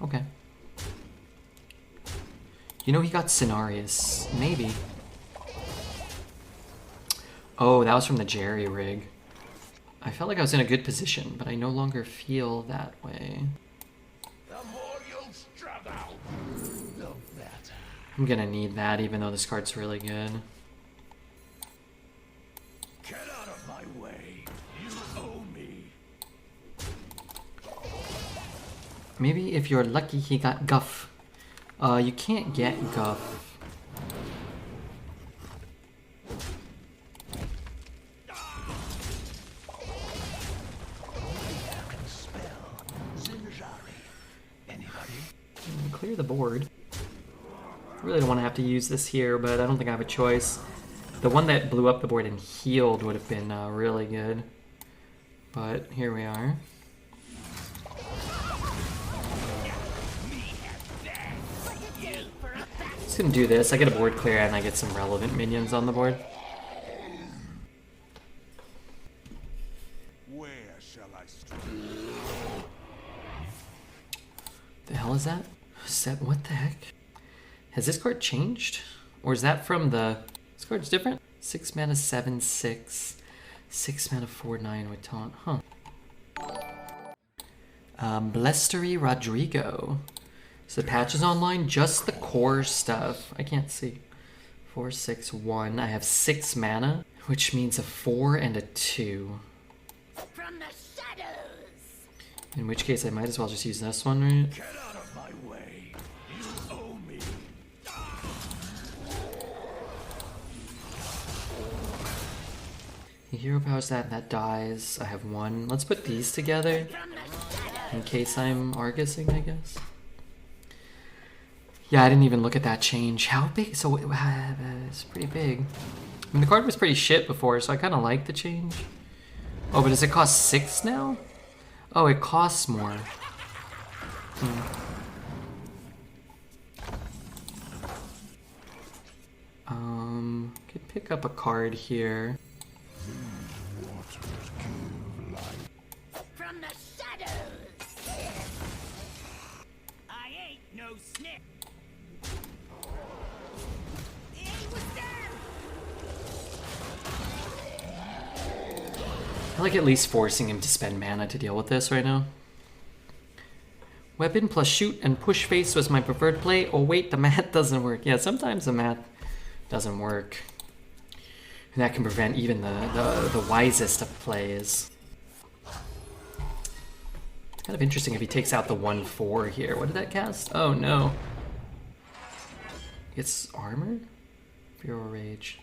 Okay. You know he got Cenarius. Maybe. Oh, that was from the Jerry rig. I felt like I was in a good position, but I no longer feel that way. The more you struggle, the better. I'm gonna need that even though this card's really good. Get out of my way. You owe me. Maybe if you're lucky he got Guff. You can't get Guff. Clear the board. I really don't want to have to use this here, but I don't think I have a choice. The one that blew up the board and healed would have been really good. But here we are. Just gonna do this. I get a board clear and I get some relevant minions on the board. Where shall I strike? The hell is that? What the heck? Has this card changed? Or is that from the... This card's different? 6 mana 7/6. 6 mana 4/9 with taunt. Huh. Blestery Rodrigo. So the patch is online, just the core stuff. I can't see. 4, 6, 1. I have 6 mana, which means a 4 and a 2. From the shadows. In which case, I might as well just use this one, right? Get out of my way. You owe me. He hero powers that dies. I have 1. Let's put these together in case I'm Argusing, I guess. Yeah, I didn't even look at that change. How big? So it's pretty big. I mean, the card was pretty shit before, so I kind of like the change. Oh, but does it cost 6 now? Oh, it costs more. Could pick up a card here. From the shadows. I ain't no snitch. He was there. I like at least forcing him to spend mana to deal with this right now. Weapon plus shoot and push face was my preferred play. Oh wait, the mat doesn't work. Yeah, sometimes the mat doesn't work. And that can prevent even the wisest of plays. It's kind of interesting if he takes out the 1/4 here. What did that cast? Oh no. It's armor? Fear or rage.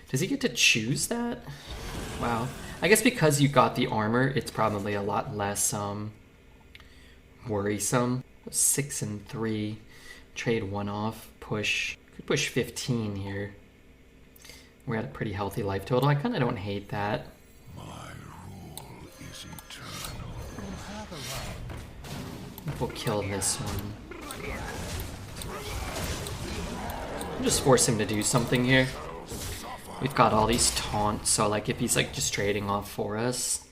Does he get to choose that? Wow. I guess because you got the armor, it's probably a lot less worrisome. 6 and 3. Trade 1 off. Push. Could push 15 here. We're at a pretty healthy life total. I kind of don't hate that. My rule is eternal. We'll kill this one. I'll just force him to do something here. We've got all these taunts, so like if he's like just trading off for us,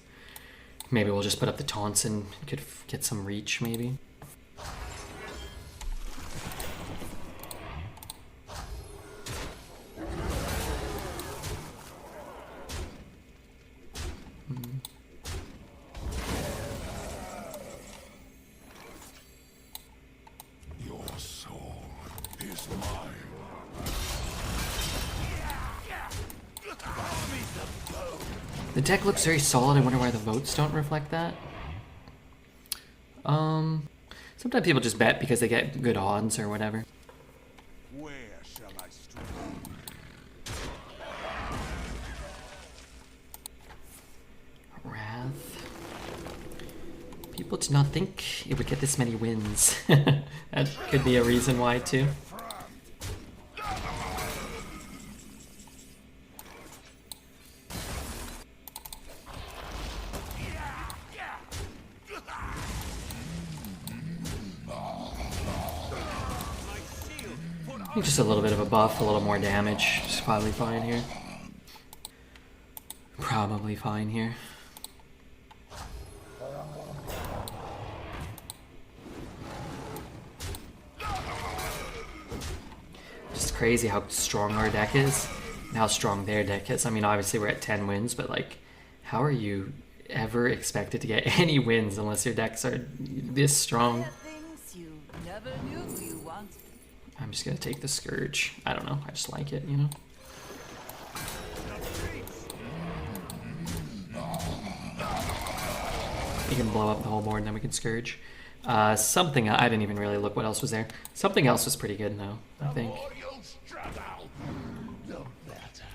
maybe we'll just put up the taunts and could get some reach maybe. Your soul is mine. The deck looks very solid. I wonder why the votes don't reflect that. Sometimes people just bet because they get good odds or whatever. Where shall I strike? Wrath. People did not think it would get this many wins. That could be a reason why too. I think just a little bit of a buff, a little more damage. Just probably fine here. Probably fine here. Just crazy how strong our deck is and how strong their deck is. I mean, obviously we're at 10 wins, but like, how are you ever expected to get any wins unless your decks are this strong? Things you never knew you wanted. I'm just gonna take the Scourge. I don't know, I just like it, you know? You can blow up the whole board and then we can Scourge. Something, I didn't even really look what else was there. Something else was pretty good though, I think. More you struggle, the better.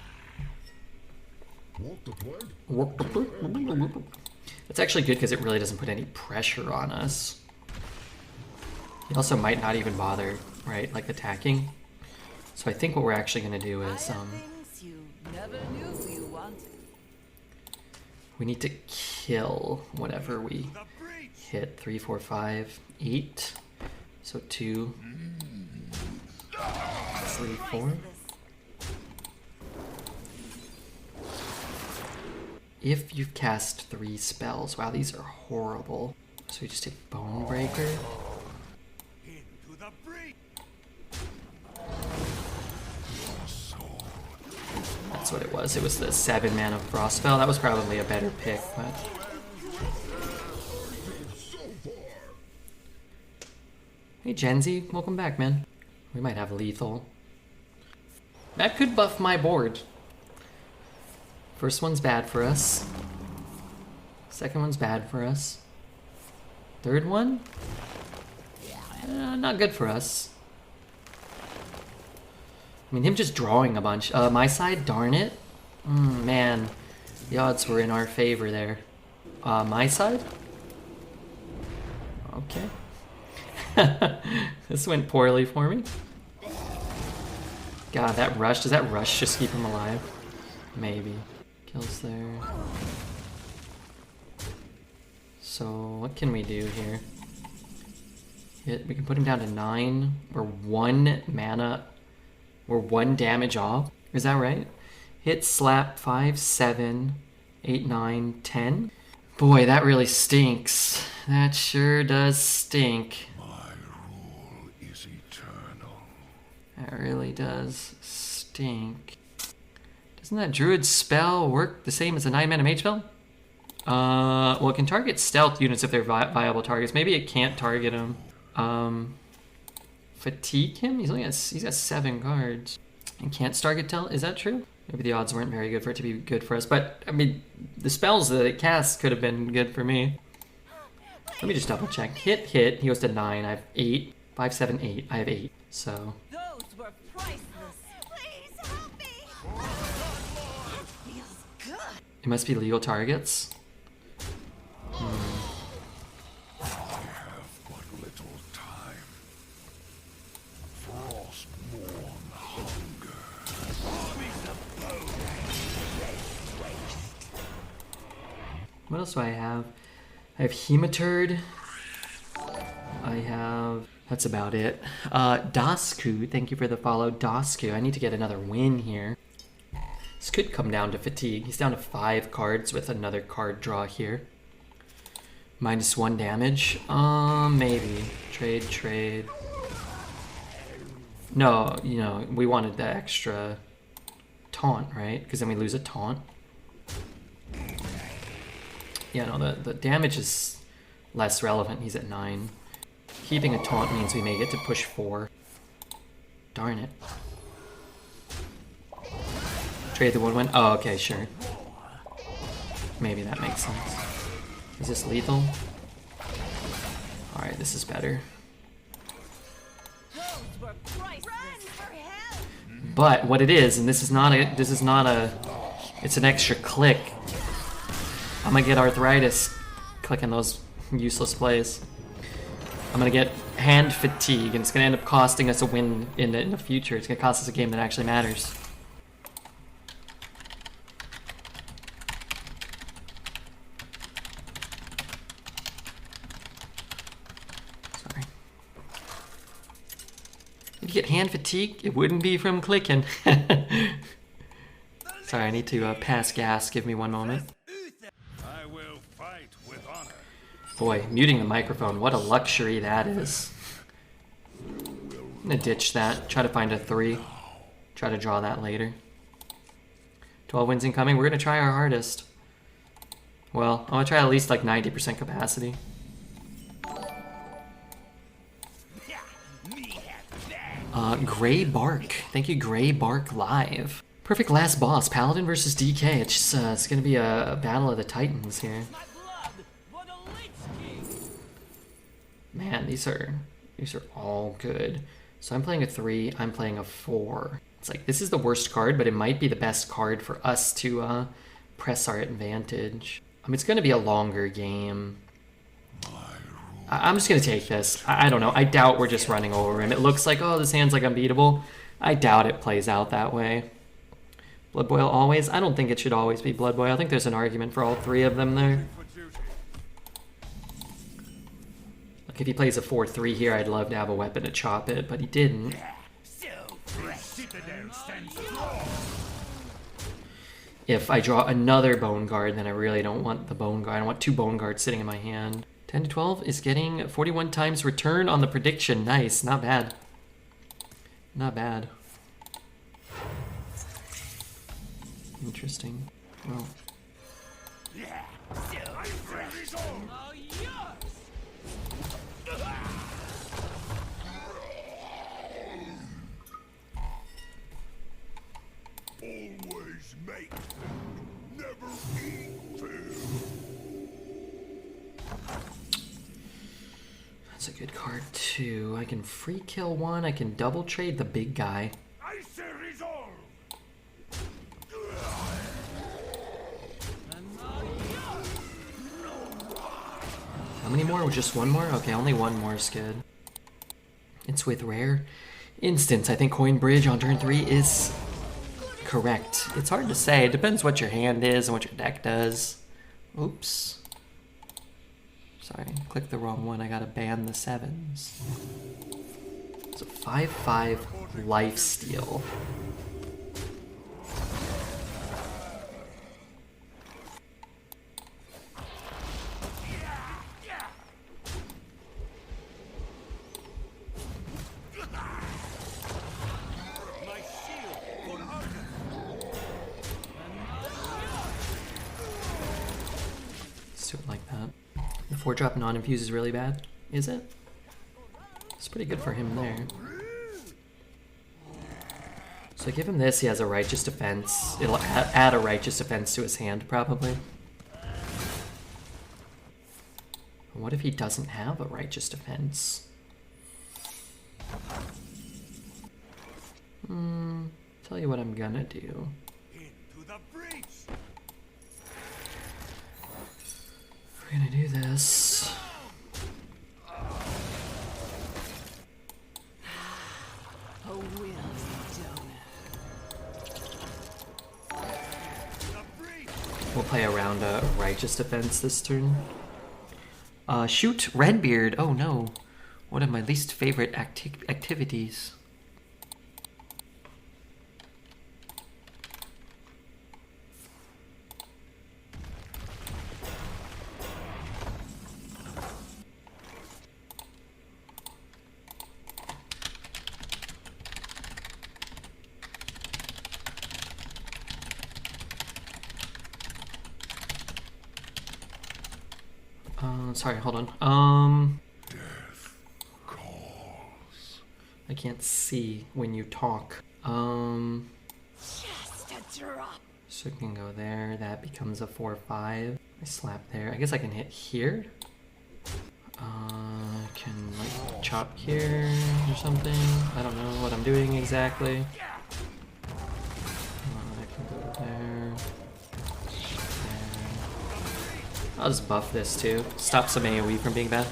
It's actually good because it really doesn't put any pressure on us. He also might not even bother, right, like attacking. So I think what we're actually gonna do is, Things you never knew you wanted. we need to kill whatever we The breach. hit. 3, 4, 5, 8. So 2, 3, 4. if you've cast 3 spells. Wow, these are horrible. So we just take Bone Breaker. Into the breach. That's what it was. It was the 7 mana Frost spell. That was probably a better pick, but... Hey Genzi, welcome back, man. We might have lethal. That could buff my board. First one's bad for us. Second one's bad for us. Third one? Not good for us. I mean, him just drawing a bunch. My side, darn it. Man, the odds were in our favor there. My side? Okay. This went poorly for me. God, that rush. Does that rush just keep him alive? Maybe. Kills there. So, what can we do here? We can put him down to 9. We're 1 mana. We're 1 damage off. Is that right? Hit, slap, 5, 7, 8, 9, 10. Boy, that really stinks. That sure does stink. My rule is eternal. That really does stink. Doesn't that druid spell work the same as a 9 mana mage spell? Well, it can target stealth units if they're viable targets. Maybe it can't target them. Fatigue him? He's got 7 cards. And can't target tell? Is that true? Maybe the odds weren't very good for it to be good for us. But, I mean, the spells that it casts could have been good for me. Let me just double check. Hit, hit. He goes to 9. I have 8. 5, 7, 8. I have 8. So. Those were priceless. Please help me. That feels good. It must be legal targets. I have but little time. Frostborn hunger. What else do I have? I have Hematurd. I have... That's about it. Dasku, thank you for the follow. Dasku, I need to get another win here. This could come down to fatigue. He's down to 5 cards with another card draw here. -1 damage. Maybe. Trade. No, you know, we wanted the extra taunt, right? Because then we lose a taunt. Yeah, no, the damage is less relevant. He's at 9. Keeping a taunt means we may get to push 4. Darn it. Trade the 1-1. Oh, okay, sure. Maybe that makes sense. Is this lethal? Alright, this is better. Those were priceless. Run for help. But what it is, and this is not a, it's an extra click. I'm gonna get arthritis clicking those useless plays. I'm gonna get hand fatigue, and it's gonna end up costing us a win in the future. It's gonna cost us a game that actually matters. Sorry. If you get hand fatigue, it wouldn't be from clicking. Sorry, I need to pass gas. Give me 1 moment. I will fight with honor. Boy, muting the microphone, what a luxury that is. I'm gonna ditch that, try to find a 3. Try to draw that later. 12 wins incoming, we're gonna try our hardest. Well, I'm gonna try at least like 90% capacity. Gray Bark. Thank you, Gray Bark Live. Perfect last boss, Paladin versus DK. It's just, it's gonna be a battle of the titans here. My blood. What a lich king. Man, these are all good. So I'm playing a 3, I'm playing a 4. It's like, this is the worst card, but it might be the best card for us to press our advantage. I mean, it's gonna be a longer game. I'm just gonna take this. I don't know, I doubt we're just running over him. It looks like, oh, this hand's like unbeatable. I doubt it plays out that way. Blood Boil always? I don't think it should always be Blood Boil. I think there's an argument for all 3 of them there. Like if he plays a 4-3 here, I'd love to have a weapon to chop it, but he didn't. If I draw another Bone Guard, then I really don't want the Bone Guard. I don't want 2 Bone Guards sitting in my hand. 10 to 12 is getting 41 times return on the prediction. Nice, not bad. Not bad. Interesting. Well. Always make food, never eat food. That's a good card too. I can free kill one. I can double trade the big guy. I say resolve. How many more? Just one more? Okay, only one more is good. It's with rare instance. I think Coin Bridge on turn 3 is correct. It's hard to say. It depends what your hand is and what your deck does. Oops. Sorry, clicked the wrong one. I gotta ban the 7s. It's a 5/5 lifesteal. Do it like that. The 4-drop non-infuse is really bad, is it? It's pretty good for him there. So give him this, he has a Righteous Defense. It'll add a Righteous Defense to his hand, probably. What if he doesn't have a Righteous Defense? Tell you what I'm gonna do. Into the breach. We're gonna do this. A will's donut. We'll play around a Righteous Defense this turn. Shoot, Redbeard. Oh no. One of my least favorite activities. Sorry, hold on. Death calls. I can't see when you talk. Just a drop. So I can go there. That becomes a 4/5. I slap there. I guess I can hit here. I can like chop here or something. I don't know what I'm doing exactly. I can go there. I'll just buff this too. Stop some AoE from being bad.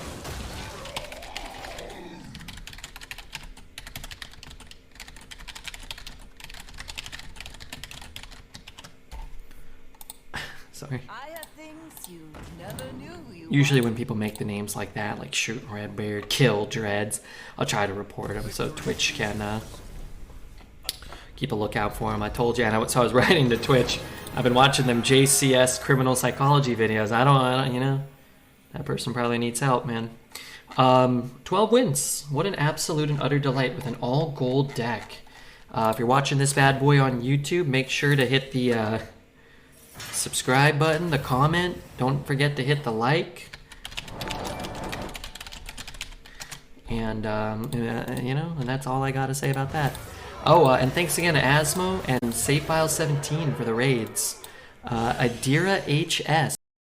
Sorry. I have things you never knew you Usually when people make the names like that, like Shoot Redbeard, Kill Dreads, I'll try to report them so Twitch can keep a lookout for them. I told you, so I was writing to Twitch. I've been watching them JCS criminal psychology videos. I don't, you know, that person probably needs help, man. 12 wins. What an absolute and utter delight with an all gold deck. If you're watching this bad boy on YouTube, make sure to hit the subscribe button, the comment. Don't forget to hit the like. And, you know, and that's all I got to say about that. Oh, and thanks again to Asmo and SafeFile17 for the raids. Adira HS